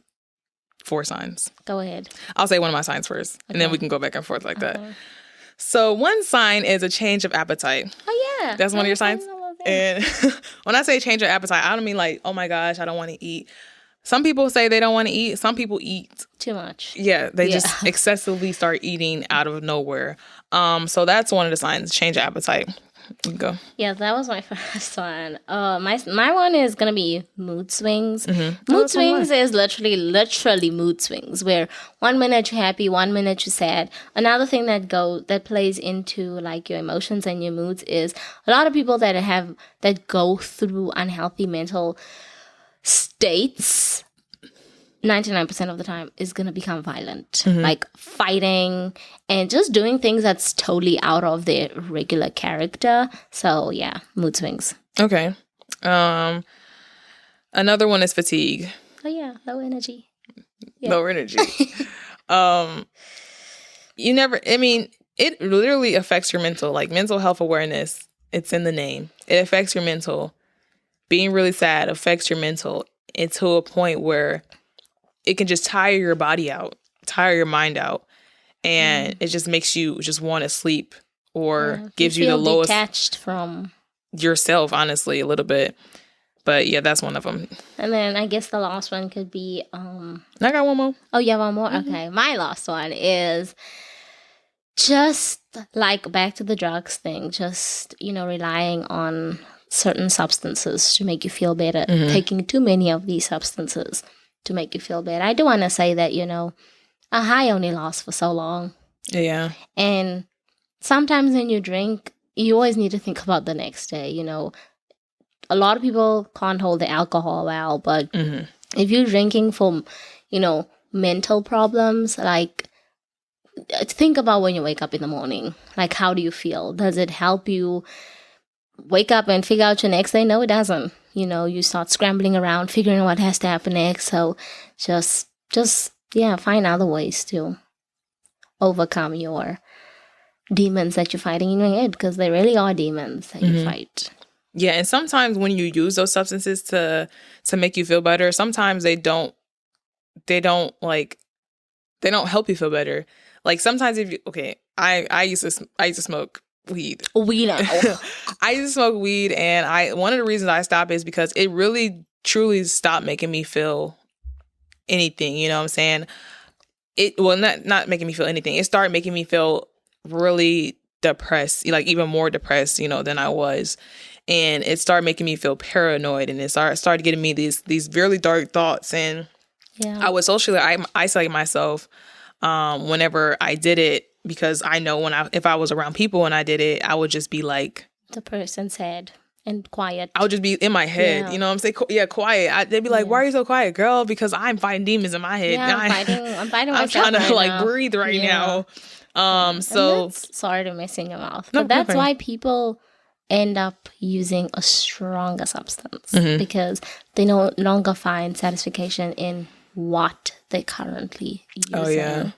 4 signs. Go ahead. I'll say one of my signs first, and then we can go back and forth like that. So one sign is a change of appetite. Oh, yeah. That's one of your signs? And when I say change of appetite, I don't mean like, oh, my gosh, I don't want to eat. Some people say they don't want to eat. Some people eat too much. Yeah, they just excessively start eating out of nowhere. So that's one of the signs, change of appetite. You can go. Yeah, that was my first one. My one is gonna be mood swings. Mm-hmm. Mood swings is literally mood swings, where 1 minute you're happy, 1 minute you're sad. Another thing that plays into, like, your emotions and your moods is a lot of people that go through unhealthy mental states, 99% of the time is going to become violent, like fighting and just doing things that's totally out of their regular character. So, yeah, mood swings. Okay. Another one is fatigue. Oh, yeah, low energy. Yeah. Low energy. It literally affects your mental, like, mental health awareness. It's in the name. It affects your mental. Being really sad affects your mental. It's to a point where it can just tire your body out, tire your mind out, and it just makes you just want to sleep, or gives you the lowest, detached from yourself, honestly, a little bit. But yeah, that's one of them. And then I guess the last one could be I got one more. Oh, yeah, one more. Mm-hmm. Okay, my last one is just like back to the drugs thing, just relying on certain substances to make you feel better, taking too many of these substances to make you feel better. I do want to say that, a high only lasts for so long. Yeah. And sometimes when you drink, you always need to think about the next day, A lot of people can't hold the alcohol well, but if you're drinking for, mental problems, like, think about when you wake up in the morning. Like, how do you feel? Does it help you wake up and figure out your next day? No, it doesn't. You start scrambling around, figuring out what has to happen next. So just find other ways to overcome your demons that you're fighting in your head, because they really are demons that you fight. Yeah, and sometimes when you use those substances to make you feel better, sometimes they don't help you feel better. Like sometimes I used to smoke weed. I used to smoke weed, and one of the reasons I stopped is because it really truly stopped making me feel anything. You know what I'm saying? Not making me feel anything. It started making me feel really depressed, like even more depressed, than I was. And it started making me feel paranoid, and it started getting me these really dark thoughts. And I would socially isolate myself whenever I did it, because I know if I was around people and I did it, I would just be like the person sad and quiet. I would just be in my head, you know what I'm saying? Yeah, quiet. They'd be like, "Why are you so quiet, girl?" Because I'm fighting demons in my head. Yeah, I'm fighting myself. I'm trying to right breathe right now. So sorry to mess in your mouth, but that's why people end up using a stronger substance, because they no longer find satisfaction in what they currently using. Oh yeah.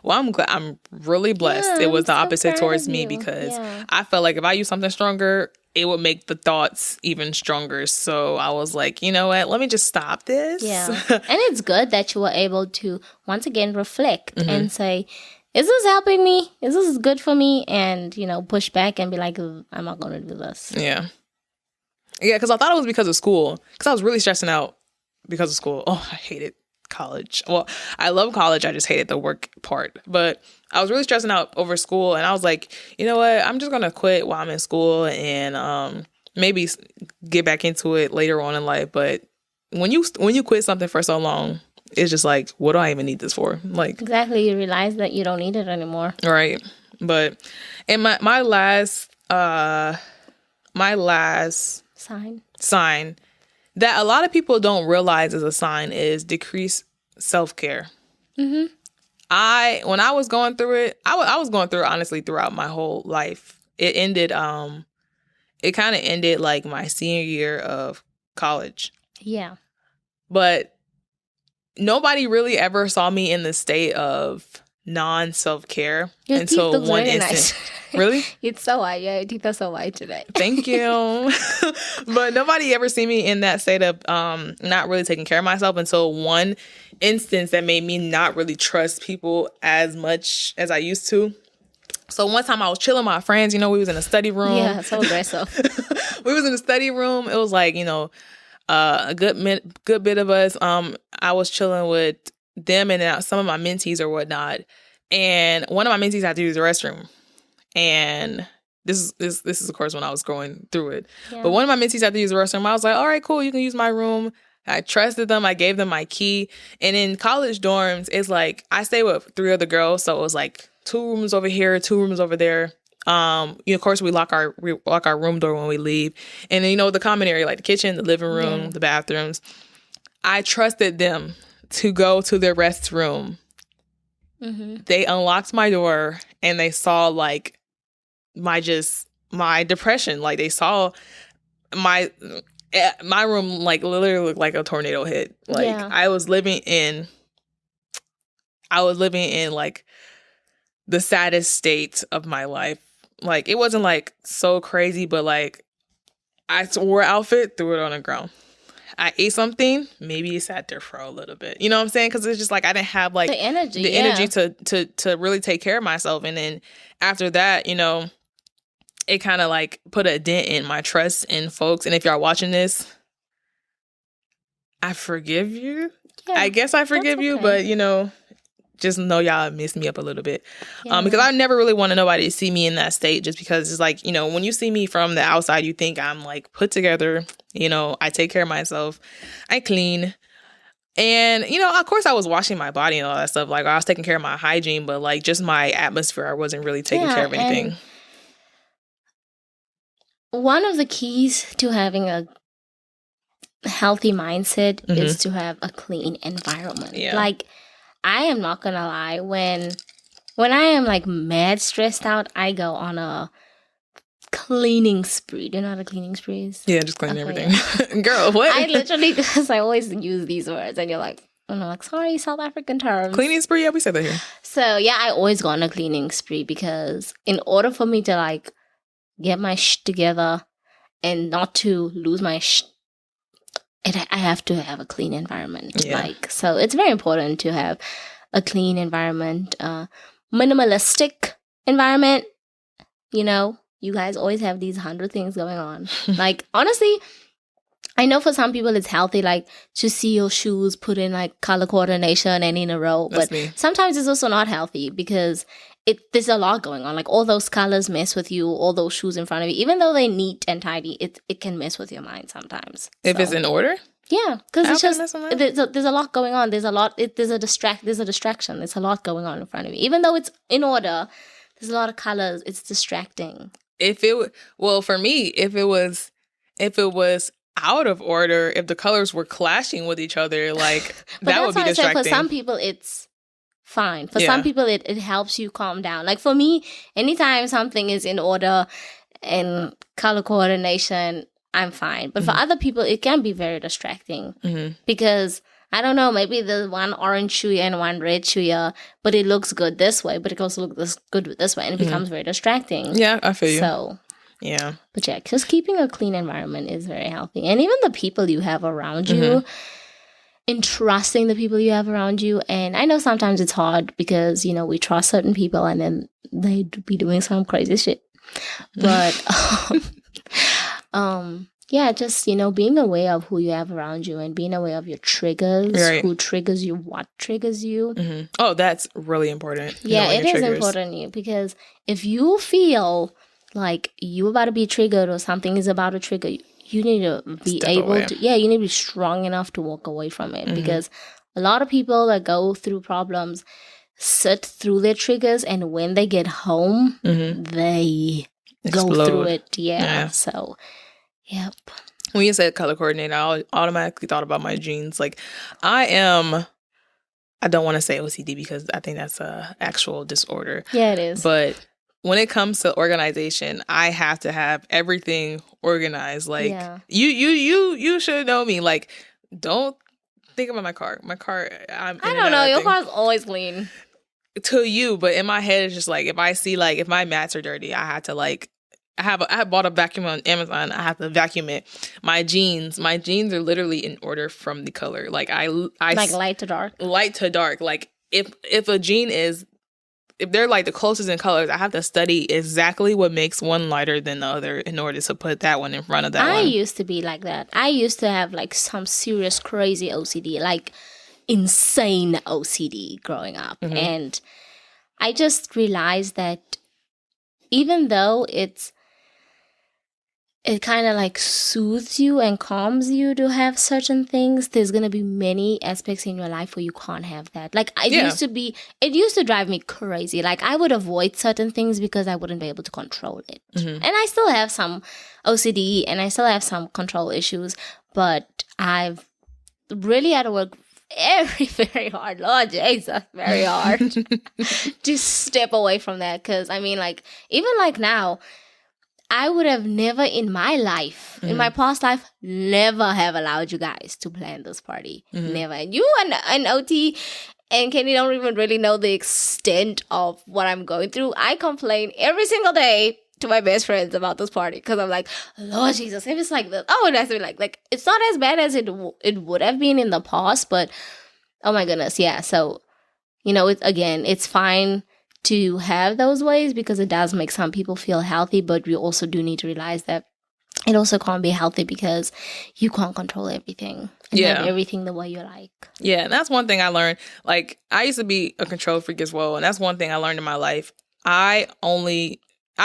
Well, I'm really blessed. It was the opposite towards me, because I felt like if I use something stronger, it would make the thoughts even stronger. So I was like, you know what? Let me just stop this. Yeah. And it's good that you were able to once again reflect and say, is this helping me? Is this good for me? And, push back and be like, I'm not going to do this. Yeah. Yeah, because I thought it was because of school. Because I was really stressing out because of school. Oh, I hated college. Well, I love college. I just hated the work part. But I was really stressing out over school. And I was like, you know what? I'm just going to quit while I'm in school and maybe get back into it later on in life. But when you quit something for so long, it's just like, what do I even need this for? Like, exactly. You realize that you don't need it anymore. Right. But in my last sign that a lot of people don't realize is a sign is decreased self-care. When I was going through it, I was going through it honestly throughout my whole life. It ended, it kind of ended like my senior year of college. Yeah. But nobody really ever saw me in the state of non-self-care until one instant. Really? It's so white. Yeah, your teeth are so white today. Thank you. But nobody ever see me in that state of not really taking care of myself until one instance that made me not really trust people as much as I used to. So one time I was chilling with my friends, we was in a study room. Yeah, so aggressive. We was in a study room. It was like, a good bit of us. I was chilling with them and some of my mentees or whatnot. And one of my mentees had to use the restroom. And this is of course when I was going through it. Yeah. But one of my mentees had to use the restroom. I was like, all right, cool, you can use my room. I trusted them. I gave them my key. And in college dorms, it's like I stay with 3 other girls, so it was like 2 rooms over here, 2 rooms over there. Of course, we lock our room door when we leave, and then the common area like the kitchen, the living room, the bathrooms. I trusted them to go to their restroom. They unlocked my door and they saw like my depression. Like they saw my room like literally looked like a tornado hit. Like I was living in like the saddest state of my life. Like it wasn't like so crazy, but like I wore an outfit, threw it on the ground. I ate something, maybe it sat there for a little bit. You know what I'm saying? Because it's just like I didn't have like the energy to really take care of myself. And then after that, it kind of like put a dent in my trust in folks. And if y'all watching this, I forgive you. Yeah, I guess I forgive you, but just know y'all messed me up a little bit. Because I never really wanted nobody to see me in that state, just because it's like, when you see me from the outside, you think I'm like put together, I take care of myself, I clean. And, of course I was washing my body and all that stuff. Like I was taking care of my hygiene, but like just my atmosphere, I wasn't really taking care of anything. One of the keys to having a healthy mindset is to have a clean environment. Yeah. Like, I am not gonna lie, when when I am like mad stressed out, I go on a cleaning spree. Do you know what a cleaning spree is? Yeah, just clean everything. Yeah. Girl, what? I literally, because I always use these words, and you're like, oh no, like, sorry, South African terms. Cleaning spree? Yeah, we said that here. So yeah, I always go on a cleaning spree because in order for me to like get my together and not to lose my I have to have a clean environment. Yeah. Like, so it's very important to have a clean environment, minimalistic environment. You know, you guys always have these 100 things going on. Like, honestly, I know for some people it's healthy, like, to see your shoes put in like color coordination and in a row. But sometimes it's also not healthy because there's a lot going on. Like, all those colors mess with you, all those shoes in front of you. Even though they're neat and tidy, it can mess with your mind sometimes. If it's in order? Yeah, because it's just, there's a lot going on. There's a distraction. There's a lot going on in front of you. Even though it's in order, there's a lot of colors. It's distracting. For me, if it was out of order, if the colors were clashing with each other, like, that would be distracting. For some people, it's fine. For some people, it helps you calm down. Like, for me, anytime something is in order and color coordination, I'm fine. But for other people, it can be very distracting because, I don't know, maybe there's one orange shoe and one red shoe, but it looks good this way, but it also looks good this way, and it becomes very distracting. Yeah, I feel you. So, yeah. But yeah, just keeping a clean environment is very healthy. And even the people you have around you, entrusting the people you have around you. And I know sometimes it's hard because, you know, we trust certain people and then they be doing some crazy shit. But, yeah, just, you know, being aware of who you have around you and being aware of your triggers, who triggers you, what triggers you. Oh, that's really important. Yeah, it is important because if you feel like you're about to be triggered or something is about to trigger you, you need to be you need to be strong enough to walk away from it because a lot of people that go through problems sit through their triggers, and when they get home, they go through it. Yeah. So, yep. When you said color coordinator, I automatically thought about my jeans. Like, I don't want to say OCD because I think that's a actual disorder. Yeah, it is. But when it comes to organization, I have to have everything organized. Like, you should know me. Like, don't think about my car. My car, I don't know. Your car's always clean. To you, but in my head, it's just like, if I see, like, if my mats are dirty, I have to, like, I have bought a vacuum on Amazon. I have to vacuum it. My jeans are literally in order from the color. Like, I like light to dark. Light to dark. Like, if a jean is, if they're like the closest in colors, I have to study exactly what makes one lighter than the other in order to put that one in front of that one. I used to be like that. I used to have like some serious crazy OCD, like insane OCD growing up. And I just realized that even though it kind of like soothes you and calms you to have certain things, there's going to be many aspects in your life where you can't have that. Like, it used to drive me crazy. Like, I would avoid certain things because I wouldn't be able to control it. And I still have some OCD and I still have some control issues, but I've really had to work very hard, Lord Jesus, very hard to step away from that. Because, I mean, like, even like now, I would have never in my life, in my past life, never have allowed you guys to plan this party. Never. And you and OT and Kenny don't even really know the extent of what I'm going through. I complain every single day to my best friends about this party because I'm like, Lord Jesus, if it's like this, it has to be like it's not as bad as it would have been in the past, but oh my goodness, yeah. So, you know, it's fine to have those ways because it does make some people feel healthy, but we also do need to realize that it also can't be healthy because you can't control everything and have everything the way you like. Yeah, and that's one thing I learned. Like, I used to be a control freak as well, and that's one thing I learned in my life. I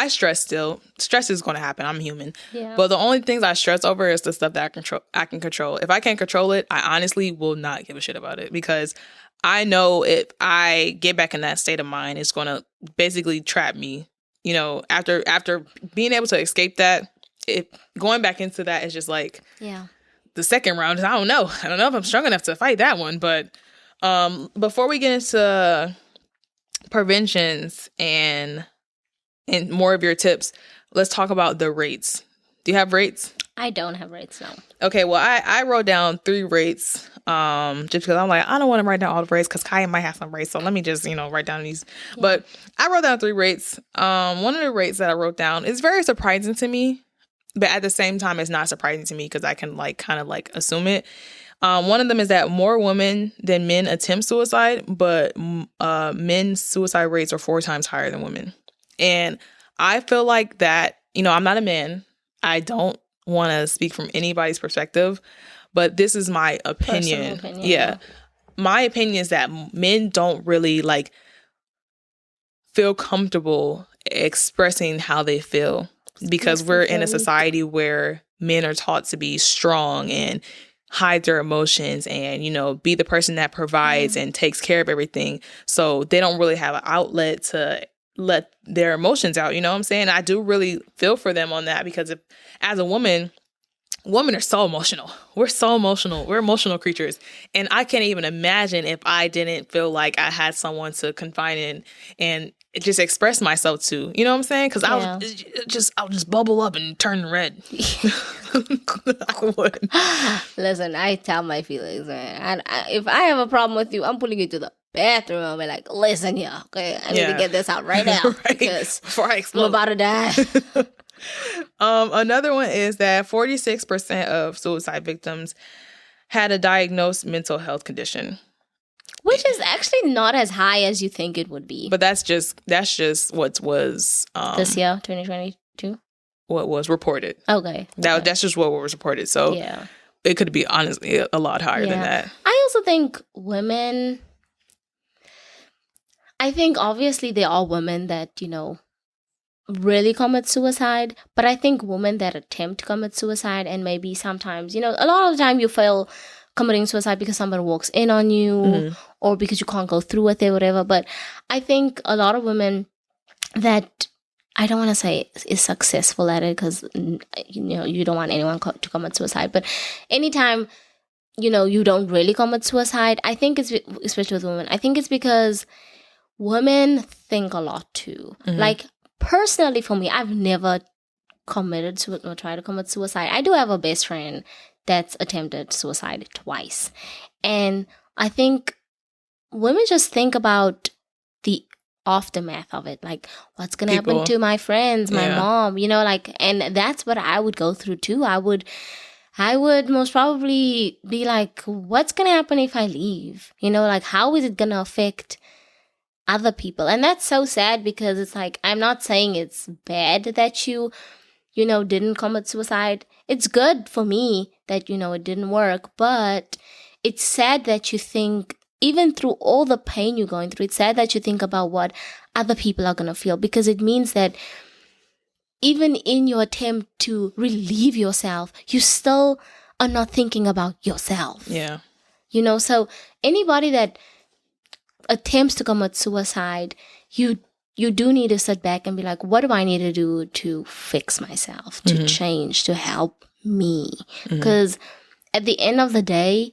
stress still. Stress is going to happen. I'm human. Yeah. But the only things I stress over is the stuff that I can control. If I can't control it, I honestly will not give a shit about it because I know if I get back in that state of mind, it's going to basically trap me. You know, after being able to escape that, going back into that is just like the second round. I don't know if I'm strong enough to fight that one. But before we get into preventions and more of your tips, let's talk about the rates. Do you have rates? I don't have rates, no. Okay, well, I wrote down 3 rates just because I'm like, I don't want to write down all the rates because Kaya might have some rates, so let me just, write down these. Yeah. But I wrote down 3 rates. One of the rates that I wrote down is very surprising to me, but at the same time, it's not surprising to me because I can kind of assume it. One of them is that more women than men attempt suicide, but men's suicide rates are 4 times higher than women. And I feel like that, I'm not a man. I don't want to speak from anybody's perspective, but this is my opinion. Yeah. My opinion is that men don't really feel comfortable expressing how they feel because we're in a society where men are taught to be strong and hide their emotions and, be the person that provides and takes care of everything. So they don't really have an outlet to let their emotions out. You know what I'm saying? I do really feel for them on that because as a woman, women are so emotional. We're so emotional. We're emotional creatures. And I can't even imagine if I didn't feel like I had someone to confide in and just express myself to. You know what I'm saying? Because I'll just bubble up and turn red. I would. Listen, I tell my feelings, man. If I have a problem with you, I'm pulling you to the bathroom. I'll be like, listen here, okay? I need to get this out right now because before I explode. I'm about to die. Another one is that 46% of suicide victims had a diagnosed mental health condition. Which is actually not as high as you think it would be. But that's just what was this year, 2022. What was reported. Okay. That's just what was reported. So it could be honestly a lot higher than that. I also think women, obviously there are women that, really commit suicide, but I think women that attempt to commit suicide and maybe sometimes, a lot of the time you fail committing suicide because somebody walks in on you or because you can't go through with it, whatever. But I think a lot of women that I don't want to say is successful at it because, you don't want anyone to commit suicide. But anytime, you don't really commit suicide, I think it's, especially with women, I think it's because women think a lot too. Personally for me, I've never committed or tried to commit suicide. I do have a best friend that's attempted suicide twice. And I think women just think about the aftermath of it. What's going to happen to my friends, my mom, and that's what I would go through too. I would most probably be like, what's going to happen if I leave? How is it going to affect other people? And that's so sad because it's I'm not saying it's bad that you didn't commit suicide. It's good for me that, it didn't work, but it's sad that you think, even through all the pain you're going through, it's sad that you think about what other people are going to feel, because it means that even in your attempt to relieve yourself, you still are not thinking about yourself. Yeah. So anybody that attempts to commit suicide, you do need to sit back and be like, what do I need to do to fix myself, to change, to help me? Because at the end of the day,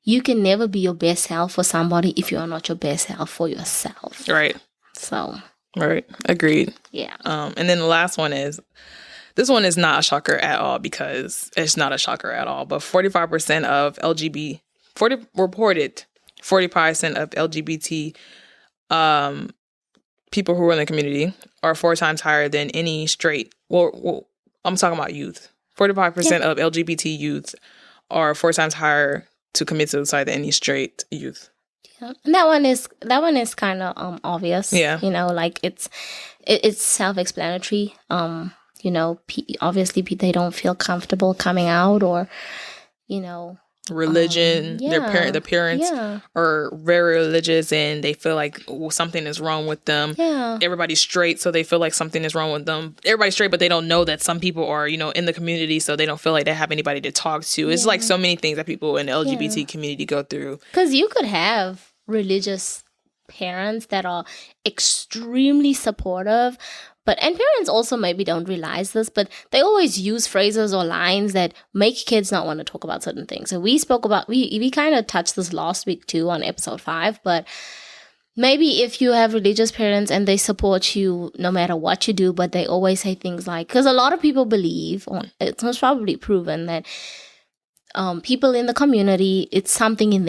you can never be your best self for somebody if you are not your best self for yourself. Right. So. Right. Agreed. Yeah. And then the last one is, this one is not a shocker at all because it's not a shocker at all, but 45% of reported 45% of LGBT people who are in the community are 4 times higher than any straight. Well, I'm talking about youth. 45% of LGBT youth are 4 times higher to commit suicide than any straight youth. Yeah, and that one is kind of obvious. Yeah, it's self-explanatory. Obviously they don't feel comfortable coming out, or religion. Their parents are very religious and they feel like something is wrong with them. Yeah. Everybody's straight, so they feel like something is wrong with them. Everybody's straight, but they don't know that some people are, in the community, so they don't feel like they have anybody to talk to. It's like so many things that people in the LGBT community go through. Because you could have religious parents that are extremely supportive, and parents also maybe don't realize this, but they always use phrases or lines that make kids not want to talk about certain things. So we kind of touched this last week too on episode 5, but maybe if you have religious parents and they support you no matter what you do, but they always say things like, because a lot of people believe, or it's most probably proven that people in the community, it's something in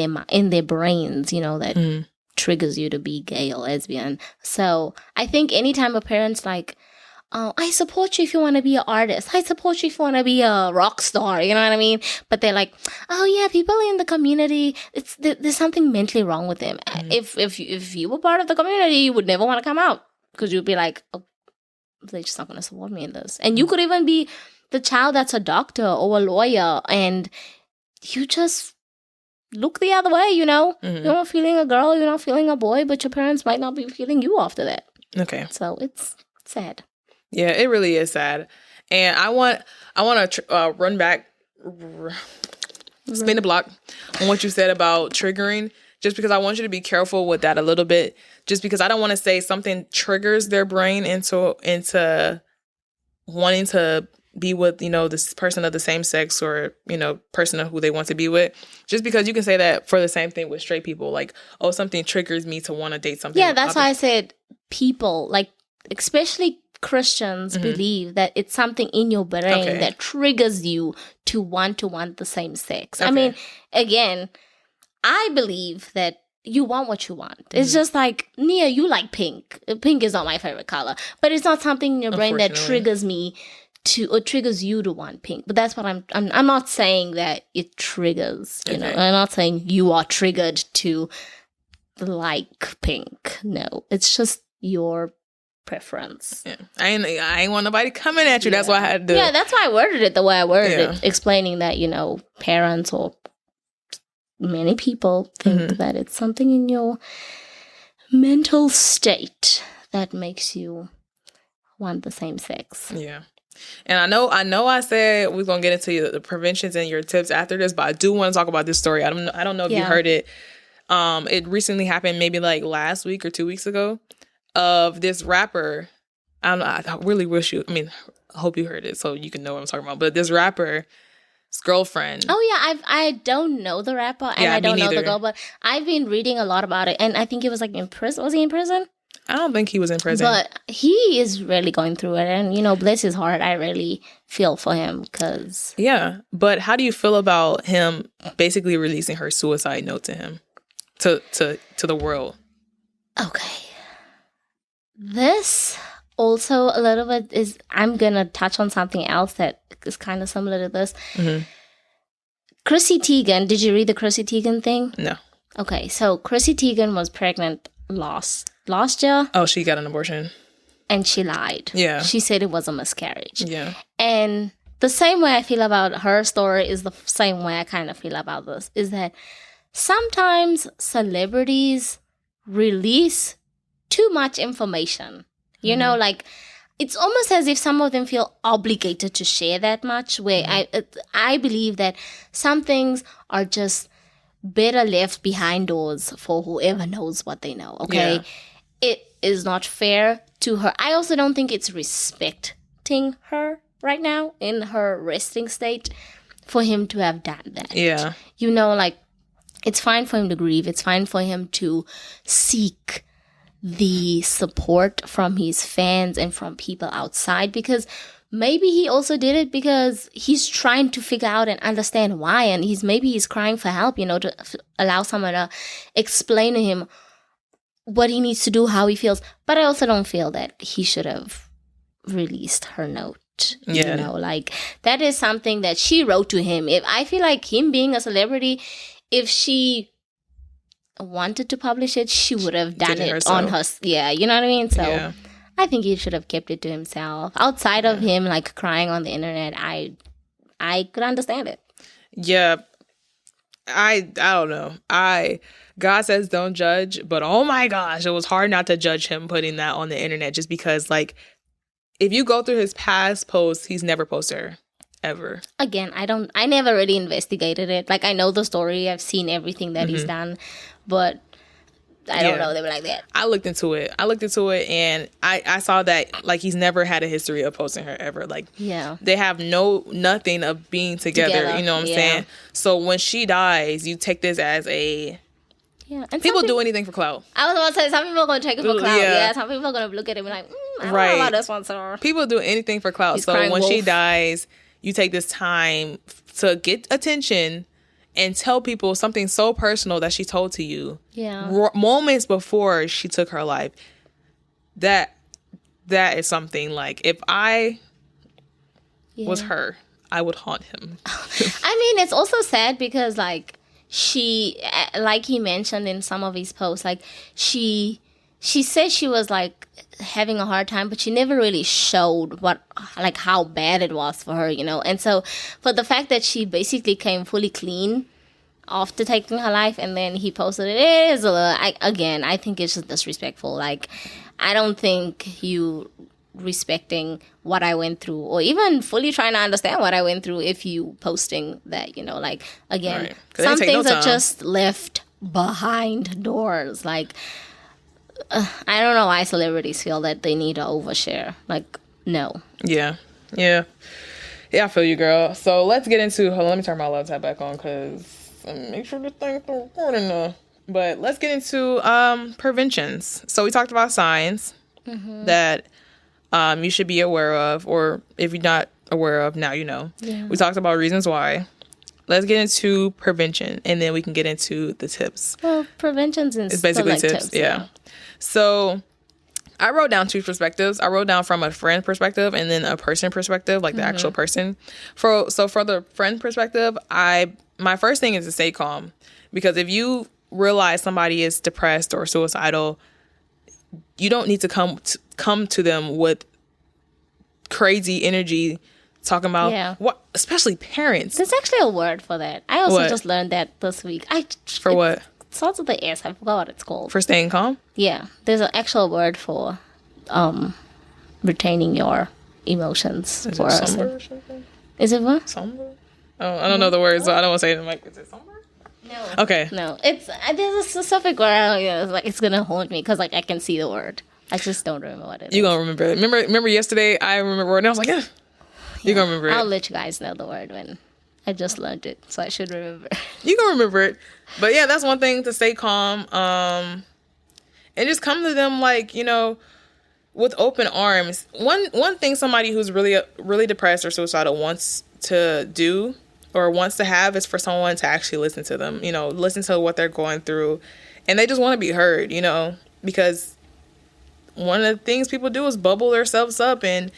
their brains, that triggers you to be gay or lesbian. So I think anytime a parent's like, I support you if you want to be an artist. I support you if you want to be a rock star. You know what I mean? But they're like, oh yeah, people in the community, there's something mentally wrong with them. If you were part of the community, you would never want to come out because you'd be like, oh, they're just not going to support me in this. And you could even be the child that's a doctor or a lawyer, and you just look the other way. You're not feeling a girl, you're not feeling a boy, but your parents might not be feeling you after that. Okay. So it's sad. Yeah, it really is sad. And I want to run back, spin the block on what you said about triggering, just because I want you to be careful with that a little bit, just because I don't want to say something triggers their brain into wanting to be with, this person of the same sex or, person who they want to be with. Just because you can say that for the same thing with straight people, like, oh, something triggers me to want to date something. Yeah, that's why I said people, like, especially Christians believe that it's something in your brain that triggers you to want the same sex. Okay. I mean, again, I believe that you want what you want. It's just like, Nia, you like pink. Pink is not my favorite color, but it's not something in your brain that triggers me or triggers you to want pink. But that's what I'm not saying that it triggers, I'm not saying you are triggered to like pink. No, it's just your preference. Yeah. I ain't want nobody coming at you. That's why I had to. Yeah, that's why I worded it the way I worded it, explaining that, parents or many people think that it's something in your mental state that makes you want the same sex. Yeah. And I know I said we're going to get into the preventions and your tips after this, but I do want to talk about this story. I don't know if you heard it. It recently happened maybe like last week or 2 weeks ago. Of this rapper, I don't know, I really wish I hope you heard it so you can know what I'm talking about. But this rapper's girlfriend. Oh yeah, I don't know the rapper and I don't know the girl, but I've been reading a lot about it, and I think he was like in prison. Was he in prison? I don't think he was in prison. But he is really going through it, and bless his heart, I really feel for him because. Yeah, but how do you feel about him basically releasing her suicide note to him, to the world? Okay. This also a little bit is, I'm going to touch on something else that is kind of similar to this. Chrissy Teigen, did you read the Chrissy Teigen thing? No. Okay, so Chrissy Teigen was pregnant last year. Oh, she got an abortion. And she lied. Yeah. She said it was a miscarriage. Yeah. And the same way I feel about her story is the same way I kind of feel about this, is that sometimes celebrities release too much information. Like it's almost as if some of them feel obligated to share that much, where I believe that some things are just better left behind doors for whoever knows what they know. Okay. Yeah. It is not fair to her. I also don't think it's respecting her right now in her resting state for him to have done that. Yeah. Like it's fine for him to grieve. It's fine for him to seek the support from his fans and from people outside, because maybe he also did it because he's trying to figure out and understand why, and he's crying for help, to allow someone to explain to him what he needs to do, how he feels. But I also don't feel that he should have released her note. Yeah. Like that is something that she wrote to him. If I feel like him being a celebrity, if she wanted to publish it, she would have done it on her. Yeah, you know what I mean? So I think he should have kept it to himself. Outside of him like crying on the internet, I could understand it. Yeah. I don't know. God says don't judge, but oh my gosh, it was hard not to judge him putting that on the internet, just because like if you go through his past posts, he's never posted her. Ever. Again, I never really investigated it. Like I know the story, I've seen everything that he's done, but I don't know them like that. I looked into it and I saw that like he's never had a history of posting her ever. Like they have nothing of being together. You know what I'm saying? So when she dies, you take this as a Yeah, and people do anything for clout. I was about to say, some people are going to take it for clout. Yeah, some people are going to look at it and be like, I don't know about this one, sir. People do anything for clout. So when she dies, you take this time to get attention and tell people something so personal that she told to you. Yeah. Moments before she took her life. That is something, like, if I was her, I would haunt him. I mean, it's also sad because, like, she, like he mentioned in some of his posts, like, she said she was, like, having a hard time, but she never really showed how bad it was for her, And so, for the fact that she basically came fully clean after taking her life, and then he posted it is a little, I think it's just disrespectful. Like, I don't think you respecting what I went through, or even fully trying to understand what I went through, if you posting that, like, again, right. Some things are just left behind doors. Like, I don't know why celebrities feel that they need to overshare. Like, no. Yeah, I feel you, girl. So let's get into, hold on, let me turn my laptop back on, because make sure the thing's recording now. But let's get into preventions. So we talked about signs that you should be aware of, or if you're not aware of, now you know. Yeah. We talked about reasons why. Let's get into prevention, and then we can get into the tips. Well, prevention's it's basically like tips. Yeah. So I wrote down two perspectives. I wrote down from a friend perspective and then a person perspective, like the actual person. For the friend perspective, my first thing is to stay calm, because if you realize somebody is depressed or suicidal, you don't need to come to them with crazy energy talking about what, especially parents. There's actually a word for that. I also just learned that this week. What? It starts with the S. I forgot what it's called. For staying calm? Yeah. There's an actual word for retaining your emotions. Is it somber or something? Is it what? Somber? Oh, I don't know the words, so I don't want to say it. I'm like, is it somber? No. Okay. No. There's a specific word. It's like, it's gonna haunt me because, like, I can see the word. I just don't remember what it is. You're gonna remember it. Remember yesterday I remember word and I was like, yeah. You're gonna remember it. I'll let you guys know the word when I just learned it, so I should remember. You gonna remember it. But yeah, that's one thing, to stay calm. And just come to them, like, with open arms. One thing somebody who's really, really depressed or suicidal wants to do or wants to have is for someone to actually listen to them, listen to what they're going through. And they just want to be heard, because one of the things people do is bubble themselves up and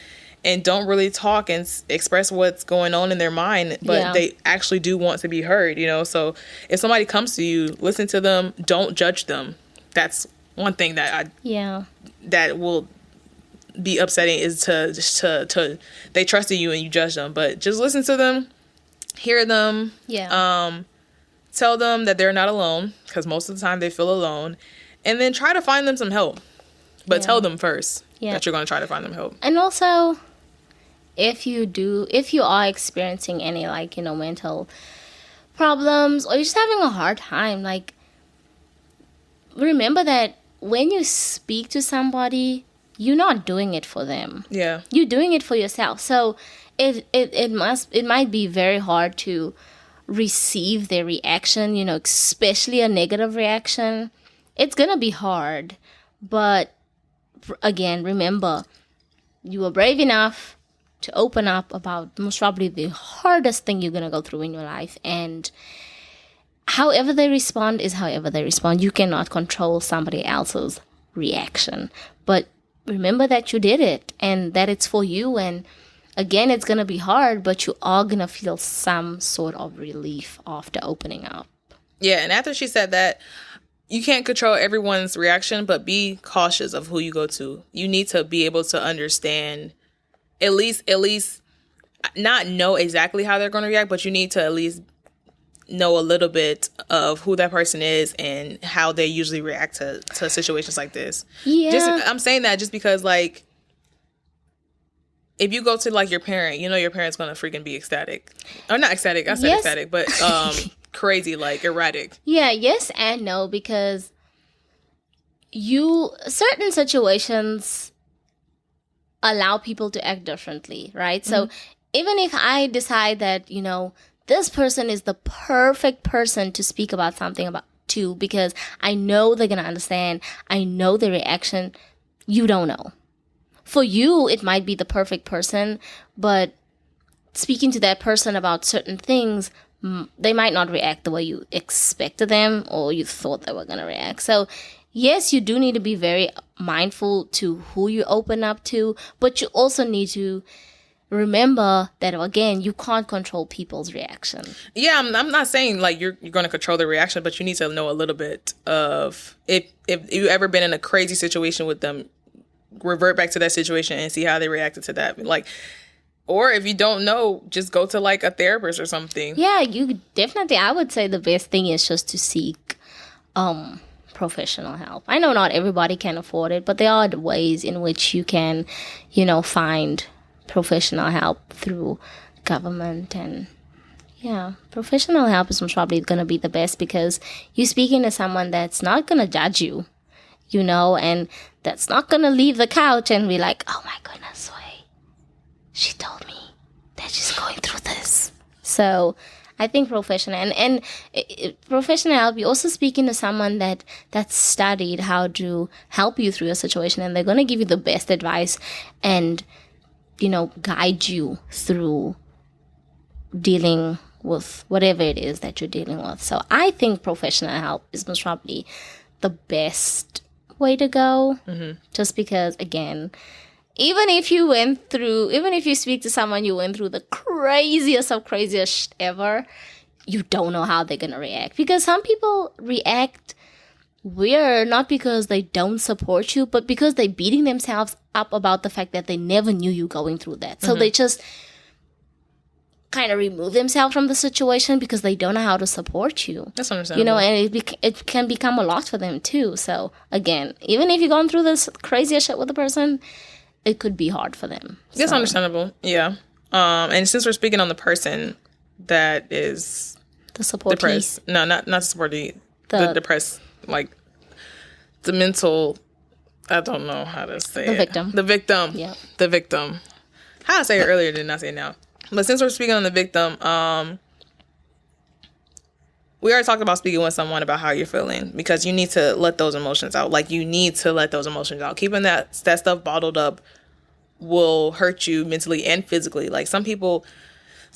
don't really talk and express what's going on in their mind, but they actually do want to be heard, So if somebody comes to you, listen to them, don't judge them. That's one thing that that will be upsetting, is to they trusted you and you judge them. But just listen to them, hear them, tell them that they're not alone, because most of the time they feel alone, and then try to find them some help. But tell them first that you're going to try to find them help. And also, if you are experiencing any, like, mental problems, or you're just having a hard time, like, remember that when you speak to somebody, you're not doing it for them. Yeah. You're doing it for yourself. So it might be very hard to receive their reaction, especially a negative reaction. It's going to be hard. But again, remember, you were brave enough to open up about most probably the hardest thing you're going to go through in your life. And however they respond is however they respond. You cannot control somebody else's reaction. But remember that you did it and that it's for you. And again, it's going to be hard, but you are going to feel some sort of relief after opening up. Yeah, and after she said that, you can't control everyone's reaction, but be cautious of who you go to. You need to be able to understand, at least not know exactly how they're going to react, but you need to at least know a little bit of who that person is and how they usually react to situations like this. Yeah. I'm saying that just because, like, if you go to, like, your parent, your parent's going to freaking be ecstatic. Or not ecstatic, I said ecstatic, but crazy, like, erratic. Yeah, yes and no, because certain situations allow people to act differently, right? Mm-hmm. So even if I decide that, this person is the perfect person to speak about something to, because I know they're going to understand. I know the reaction. You don't know. For you, it might be the perfect person, but speaking to that person about certain things, they might not react the way you expected them or you thought they were going to react. So yes, you do need to be very mindful to who you open up to, but you also need to remember that, again, you can't control people's reaction. Yeah, I'm not saying like you're going to control the reaction, but you need to know a little bit of if you've ever been in a crazy situation with them, revert back to that situation and see how they reacted to that. Like, or if you don't know, just go to like a therapist or something. Yeah, you definitely, I would say the best thing is just to seek professional help. I know not everybody can afford it, but there are ways in which you can, find professional help through government. And yeah, professional help is probably going to be the best, because you're speaking to someone that's not going to judge you, and that's not going to leave the couch and be like, oh my goodness, she told me that she's going through this. So I think professional and professional help, you're also speaking to someone that's studied how to help you through your situation, and they're going to give you the best advice and, guide you through dealing with whatever it is that you're dealing with. So I think professional help is most probably the best way to go, just because, again, even if you speak to someone you went through the craziest of craziest ever, you don't know how they're going to react. Because some people react weird, not because they don't support you, but because they're beating themselves up about the fact that they never knew you going through that. So they just kind of remove themselves from the situation because they don't know how to support you. That's understandable. And it can become a lot for them too. So again, even if you're going through this craziest shit with a person, it could be hard for them. That's understandable. Yeah. And since we're speaking on the person that is the supportee. Depressed. No, not the supportee. The depressed, like the mental, I don't know how to say the it. Victim. The victim. Yeah. The victim. How I say it earlier did not say it now. But since we're speaking on the victim, we already talked about speaking with someone about how you're feeling, because you need to let those emotions out. Like, you need to let those emotions out. Keeping that stuff bottled up will hurt you mentally and physically. Like, some people,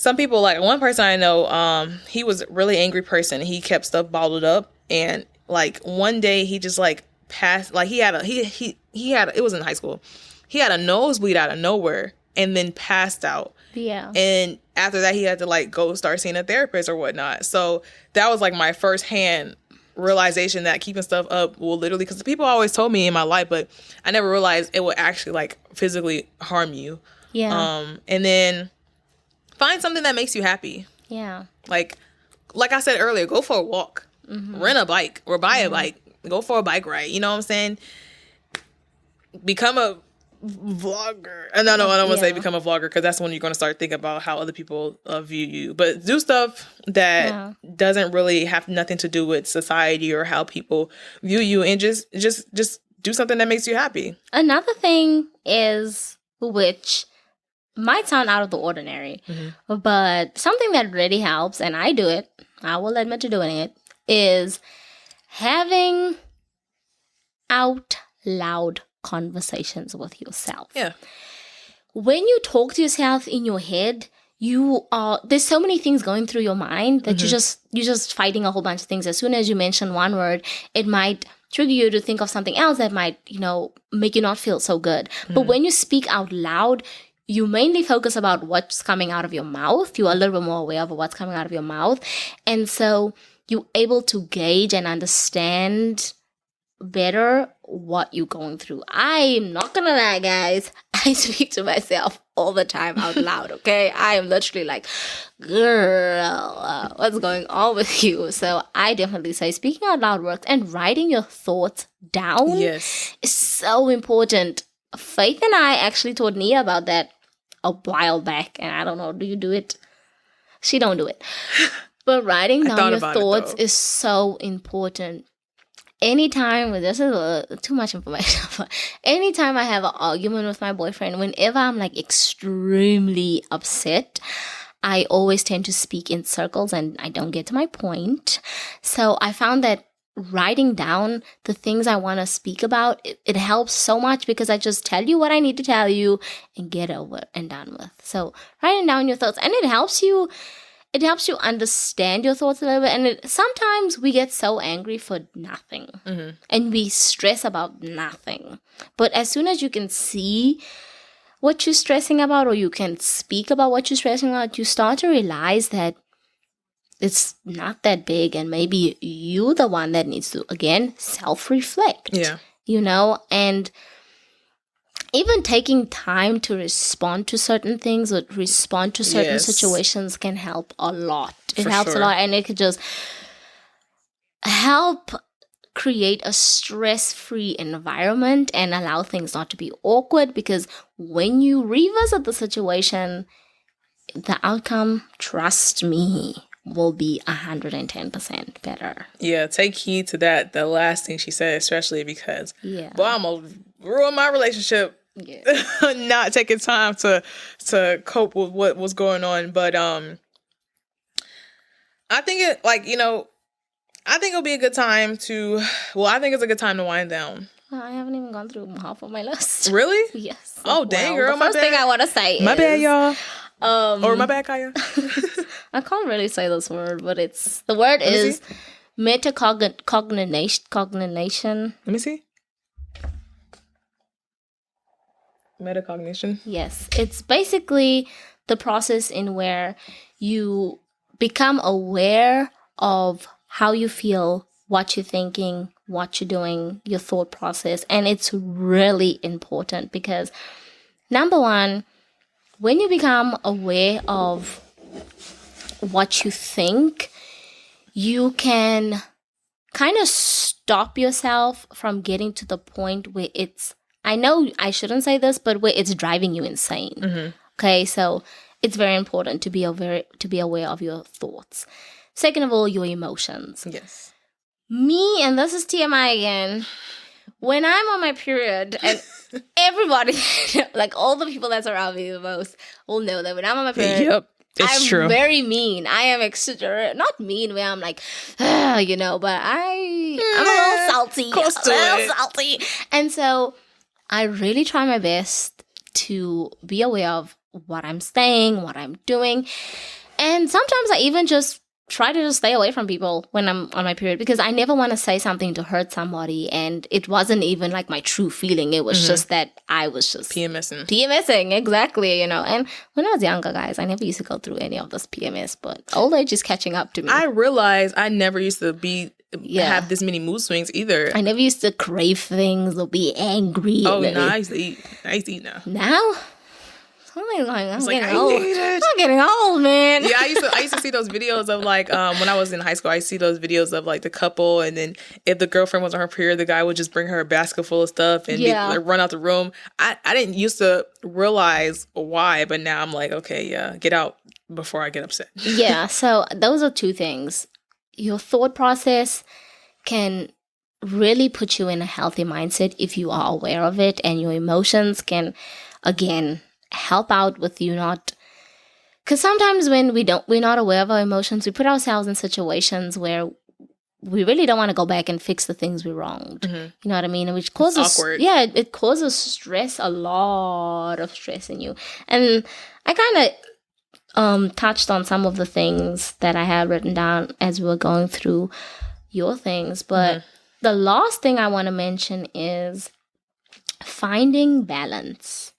like one person I know, he was a really angry person. He kept stuff bottled up, and like one day he just like passed, like he had it was in high school. He had a nosebleed out of nowhere and then passed out. Yeah. And after that, he had to like go start seeing a therapist or whatnot. So that was like my firsthand realization that keeping stuff up will literally, because people always told me in my life, but I never realized it would actually like physically harm you. Yeah. And then find something that makes you happy. Yeah. Like I said earlier, go for a walk, rent a bike or buy a bike, go for a bike ride. You know what I'm saying? Become a vlogger. No, I don't want to say become a vlogger, because that's when you're going to start thinking about how other people view you. But do stuff that doesn't really have nothing to do with society or how people view you, and just do something that makes you happy. Another thing is, which might sound out of the ordinary, but something that really helps, and I do it, I will admit to doing it, is having out loud conversations with yourself. Yeah. When you talk to yourself in your head, there's so many things going through your mind that you're just fighting a whole bunch of things. As soon as you mention one word, it might trigger you to think of something else that might, make you not feel so good. But when you speak out loud, you mainly focus about what's coming out of your mouth. You're a little bit more aware of what's coming out of your mouth. And so you're able to gauge and understand better what you're going through. I'm not gonna lie, guys. I speak to myself all the time out loud, okay? I am literally like, girl, what's going on with you? So I definitely say speaking out loud works, and writing your thoughts down is so important. Faith and I actually told Nia about that a while back, and I don't know, do you do it? She don't do it. But writing down your thoughts is so important. Anytime, this is too much information, but anytime I have an argument with my boyfriend, whenever I'm like extremely upset, I always tend to speak in circles and I don't get to my point. So I found that writing down the things I want to speak about, it helps so much because I just tell you what I need to tell you and get over and done with. So writing down your thoughts, and it helps you understand your thoughts a little bit. And sometimes we get so angry for nothing, and we stress about nothing. But as soon as you can see what you're stressing about, or you can speak about what you're stressing about, you start to realize that it's not that big, and maybe you're the one that needs to, again, self-reflect. Yeah. And even taking time to respond to certain things or respond to certain situations can help a lot. It helps a lot, and it could just help create a stress-free environment and allow things not to be awkward, because when you revisit the situation, the outcome, trust me, will be 110% better. Yeah, take heed to that. The last thing she said, especially because, boy, I'm going to ruin my relationship. Yeah. Not taking time to cope with what was going on. But I think it, I think it'll be a good time I think it's a good time to wind down. I haven't even gone through half of my list. Really? Yes. Oh, dang, girl. The first thing I want to say is... My bad, y'all. Or my bad, Kaya. I can't really say this word, but the word is metacognition. Let me see. Metacognition. Yes. It's basically the process in where you become aware of how you feel, what you're thinking, what you're doing, your thought process. And it's really important because, number one, when you become aware of what you think, you can kind of stop yourself from getting to the point where I know I shouldn't say this, but where it's driving you insane. Mm-hmm. Okay, so it's very important to be aware of your thoughts. Second of all, your emotions. Yes. Me, and this is TMI again, when I'm on my period, and everybody, like all the people that surround me the most, will know that when I'm on my period, yep, it's true. I'm very mean. I am not mean where I'm like, but I'm a little salty. Salty. And so I really try my best to be aware of what I'm saying, what I'm doing. And sometimes I even just try to just stay away from people when I'm on my period, because I never want to say something to hurt somebody. And it wasn't even like my true feeling. It was just that I was just PMSing, exactly, And when I was younger, guys, I never used to go through any of this PMS, but old age is catching up to me. I realized I never used to have this many mood swings either. I never used to crave things or be angry. Oh, no, I used to eat now. Now? I'm getting old. I'm getting old, man. Yeah, I used to see those videos of when I was in high school, I see those videos of the couple, and then if the girlfriend was on her period, the guy would just bring her a basket full of stuff and run out the room. I didn't used to realize why, but now I'm like, okay, yeah, get out before I get upset. Yeah, so those are two things. Your thought process can really put you in a healthy mindset if you are aware of it, and your emotions can, again, help out with you not, because sometimes when we're not aware of our emotions, we put ourselves in situations where we really don't want to go back and fix the things we wronged. Mm-hmm. You know what I mean? Which causes awkward. Yeah, it causes stress, a lot of stress in you. And I kind of touched on some of the things that I had written down as we were going through your things, but the last thing I want to mention is finding balance.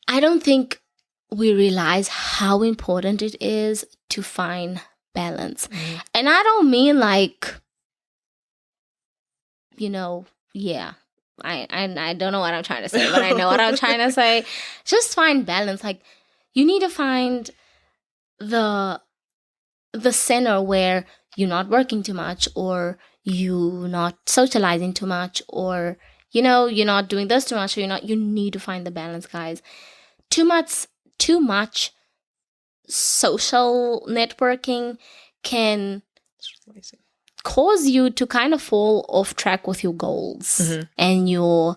I don't think we realize how important it is to find balance. Mm-hmm. And I don't mean I don't know what I'm trying to say, but I know what I'm trying to say. Just find balance. You need to find the center where you're not working too much, or you're not socializing too much, or you're not doing this too much, or you need to find the balance, guys. Too much social networking can cause you to kind of fall off track with your goals and your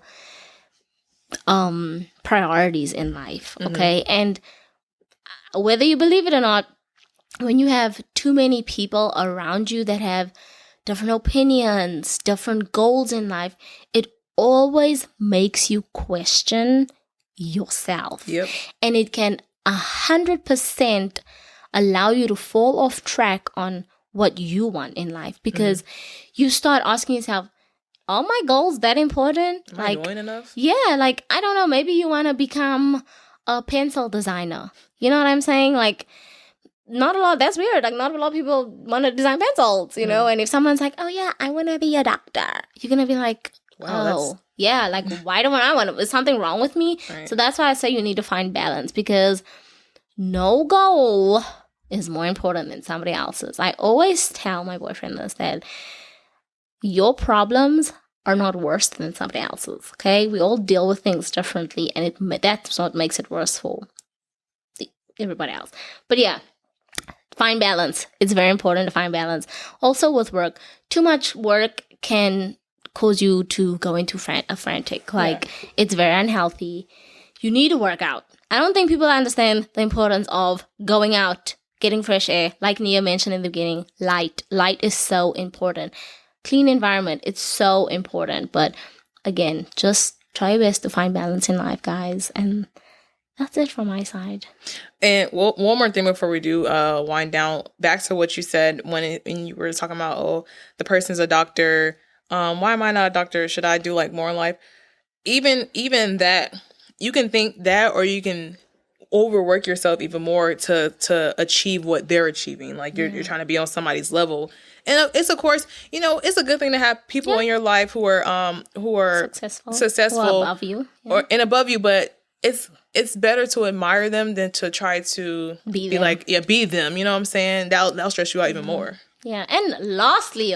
priorities in life, okay? And whether you believe it or not, when you have too many people around you that have different opinions, different goals in life, it always makes you question yourself. Yep. And it can 100% allow you to fall off track on what you want in life, because you start asking yourself, are my goals that important? Am I doing enough? Yeah, like, I don't know, maybe you want to become a pencil designer. You know what I'm saying? Like, not a lot, that's weird. Like, not a lot of people want to design pencils, you know? And if someone's like, oh yeah, I want to be a doctor, you're going to be like, wow, yeah, like, why don't I want to? Is something wrong with me? Right. So that's why I say you need to find balance, because no goal is more important than somebody else's. I always tell my boyfriend this, that your problems are not worse than somebody else's, okay? We all deal with things differently, and that's what makes it worse for everybody else. But yeah, find balance. It's very important to find balance. Also with work, too much work can cause you to go into a frantic. Like, it's very unhealthy. You need to work out. I don't think people understand the importance of going out, getting fresh air. Like Nia mentioned in the beginning, light. Light is so important. Clean environment, it's so important. But again, just try your best to find balance in life, guys. And that's it from my side. And one more thing before we do wind down, back to what you said when you were talking about, the person's a doctor. Why am I not a doctor? Should I do like more in life? Even that, you can think that, or you can overwork yourself even more to achieve what they're achieving. Like, you're trying to be on somebody's level. And it's, of course, it's a good thing to have people in your life who are successful or above you, and above you. But it's better to admire them than to try to be them. You know what I'm saying? That'll stress you out even more. Yeah. And lastly,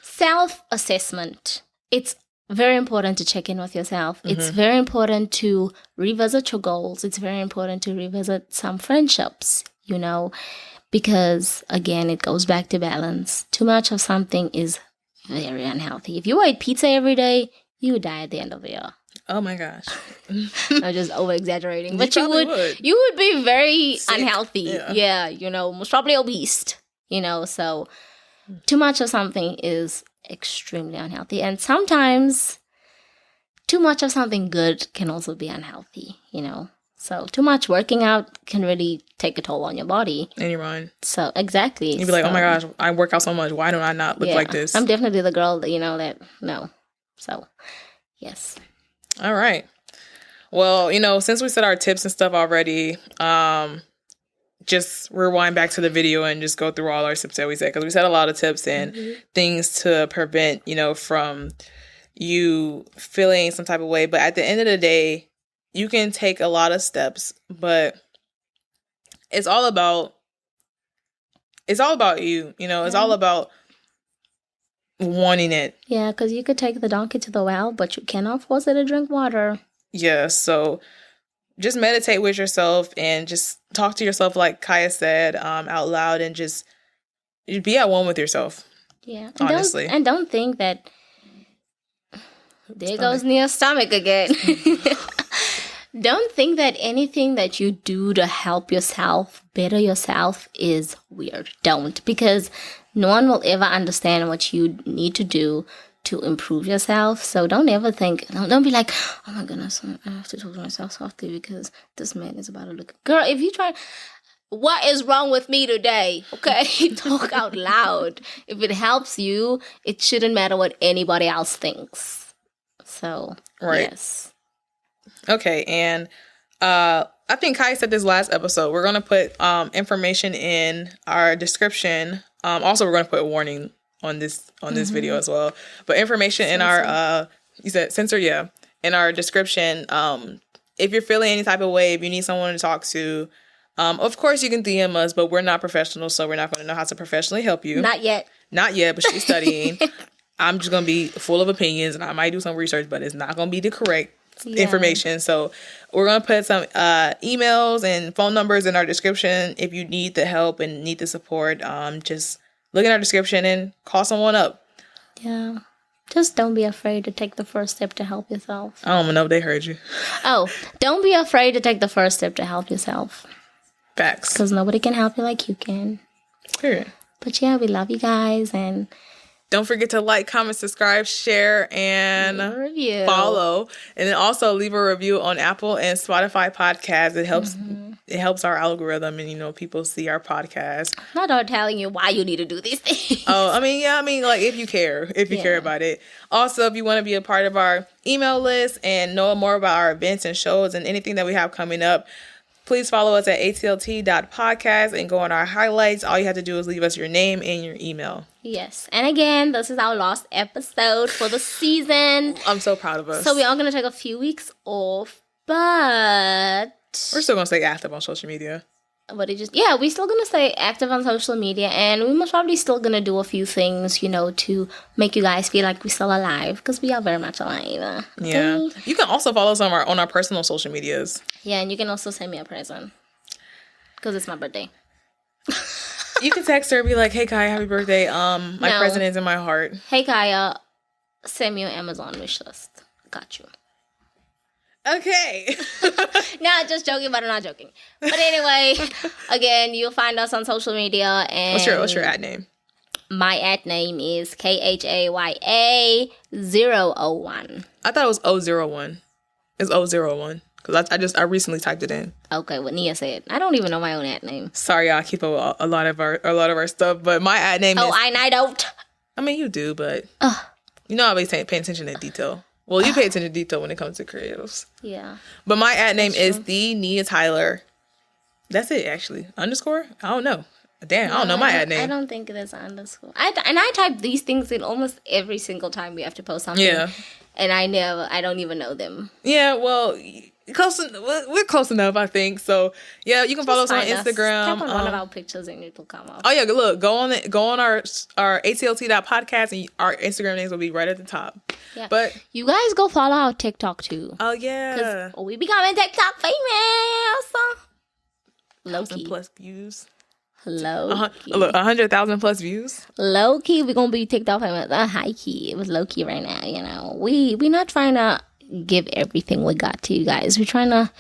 self-assessment. It's very important to check in with yourself. It's very important to revisit your goals. It's very important to revisit some friendships, because, again, it goes back to balance. Too much of something is very unhealthy. If you ate pizza every day, you would die at the end of the year. Oh my gosh. I'm just over-exaggerating. But you would be very sick. Unhealthy. Yeah, most probably obese, so too much of something is extremely unhealthy. And sometimes too much of something good can also be unhealthy, So too much working out can really take a toll on your body. And your mind. So, exactly. You'd be like, oh my gosh, I work out so much. Why do I not look like this? I'm definitely the girl that, no. So, yes. All right. Well, since we said our tips and stuff already, just rewind back to the video and just go through all our tips that we said. Because we said a lot of tips and things to prevent, from you feeling some type of way. But at the end of the day, you can take a lot of steps, but it's all about you, it's all about wanting it. Yeah, because you could take the donkey to the well, but you cannot force it to drink water. Yeah, so just meditate with yourself and just talk to yourself, like Kaya said, out loud, and just be at one with yourself. Yeah, honestly. And don't think that there goes Nia's stomach again. Don't think that anything that you do to help yourself, better yourself, is weird. Don't. Because no one will ever understand what you need to do to improve yourself. So don't ever think, don't be like, oh my goodness, I have to talk to myself softly because this man is about to look. Girl, if you try, what is wrong with me today? Okay, talk out loud. If it helps you, it shouldn't matter what anybody else thinks. So, yes. Okay, and I think Kai said this last episode. We're going to put information in our description. Also, we're going to put a warning on this video as well. But information in our, you said censor, in our description. If you're feeling any type of way, if you need someone to talk to, of course you can DM us, but we're not professionals, so we're not going to know how to professionally help you. Not yet, but she's studying. I'm just going to be full of opinions, and I might do some research, but it's not going to be the correct information. So we're going to put some emails and phone numbers in our description. If you need the help and need the support, just look in our description and call someone up. Yeah. Just don't be afraid to take the first step to help yourself. I don't even know if they heard you. Oh, don't be afraid to take the first step to help yourself. Facts. Because nobody can help you like you can. Period. But yeah, we love you guys, and don't forget to like, comment, subscribe, share, and follow. And then also leave a review on Apple and Spotify podcasts. It helps. It helps our algorithm, and people see our podcast. I'm not telling you why you need to do these things. Oh, I mean, like if you care about it. Also, if you want to be a part of our email list and know more about our events and shows and anything that we have coming up, please follow us at atlt.podcast and go on our highlights. All you have to do is leave us your name and your email. Yes. And again, this is our last episode for the season. I'm so proud of us. So we are going to take a few weeks off, but we're still going to stay active on social media. We're still going to stay active on social media, and we're most probably still going to do a few things, to make you guys feel like we're still alive, because we are very much alive. Okay? Yeah. You can also follow us on our personal social medias. Yeah, and you can also send me a present, because it's my birthday. You can text her and be like, hey, Kaya, happy birthday. My present is in my heart. Hey, Kaya, send me your Amazon wish list. Got you. Okay. No, just joking, but I'm not joking. But anyway, again, you'll find us on social media. And what's your ad name? My ad name is KHAYA001. I thought it was 001. It's 001 because I recently typed it in. Okay, what Nia said. I don't even know my own ad name. Sorry, y'all. I keep up a lot of our stuff, but my ad name is. I don't. I mean, you do, but I'll be paying attention to detail. Well, you pay attention to detail when it comes to creatives. Yeah. But my ad name is the Nia Tyler. That's it, actually. Underscore? I don't know. Damn, I don't know my ad name. I don't think it is underscore. I type these things in almost every single time we have to post something. Yeah. And I don't even know them. Yeah, well, we're close enough, I think. So, yeah, you can follow us on Instagram. Tap on one of our pictures and it will come up. Oh, yeah, look, go on our atlt.podcast and our Instagram names will be right at the top. Yeah. But you guys go follow our TikTok, too. Oh, yeah. Because we becoming TikTok famous. Low-key. plus views. Low-key. 100,000 plus views. Low-key, we're going to be TikTok famous. High-key. It was low-key right now, We're not trying to give everything we got to you guys. We're trying to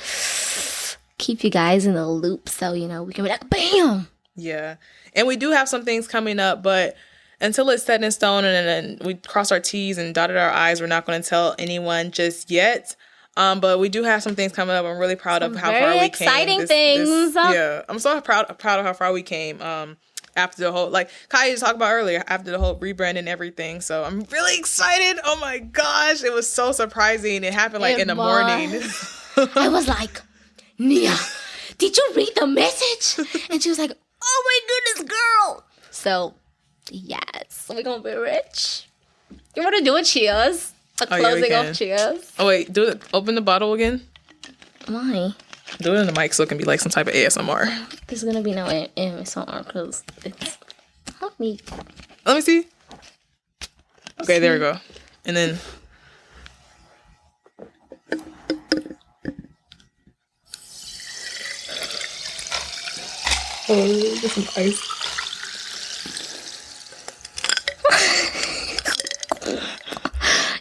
keep you guys in the loop so, we can be like, bam! Yeah. And we do have some things coming up, but until it's set in stone and we cross our T's and dotted our I's, we're not going to tell anyone just yet. But we do have some things coming up. I'm really proud of how far we came. Exciting things. Yeah. I'm so proud of how far we came. After the whole, like Kaya talked about earlier, after the whole rebrand and everything. So I'm really excited. Oh my gosh. It was so surprising. It happened in the morning. I was like, Nia, did you read the message? And she was like, oh my goodness, girl. So, yes, we're going to be rich. You want to do a cheers? A closing of cheers? Oh, wait. Do it. Open the bottle again. Why? Do it in the mic so it can be like some type of ASMR. There's going to be no ASMR because it's not me. Let me see. Okay, there we go. And then... Oh, get some ice.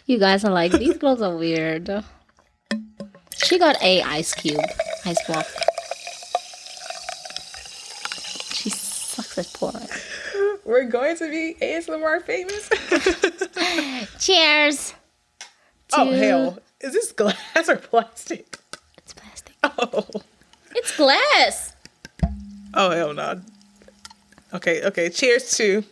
You guys are like, these girls are weird. She got a ice block. She sucks at pouring. We're going to be ASMR famous. Cheers. Oh, hell. Is this glass or plastic? It's plastic. Oh. It's glass. Oh, hell no. Okay. Cheers to...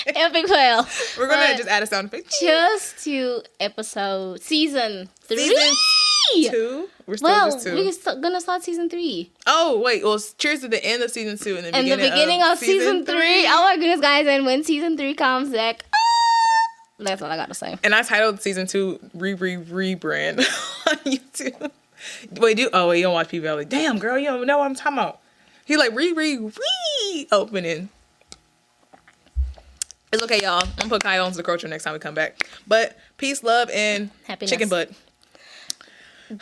Epic fail. We're going to just add a sound effect. Cheers to season 3. Season 2? We're still just 2. We're going to start season 3. Oh, wait. Well, cheers to the end of season 2 and the beginning of season 3. Oh my goodness, guys. And when season 3 comes back, that's all I got to say. And I titled season 2 rebrand on YouTube. Wait, you don't watch people like, damn, girl, you don't know what I'm talking about. He like opening. It's okay, y'all. I'm gonna put Kyle onto the culture next time we come back. But peace, love, and happiness. Chicken butt. Bye,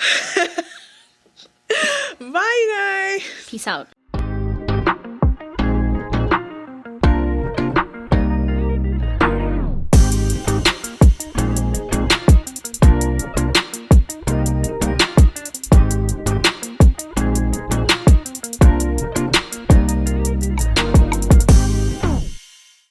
you guys. Peace out.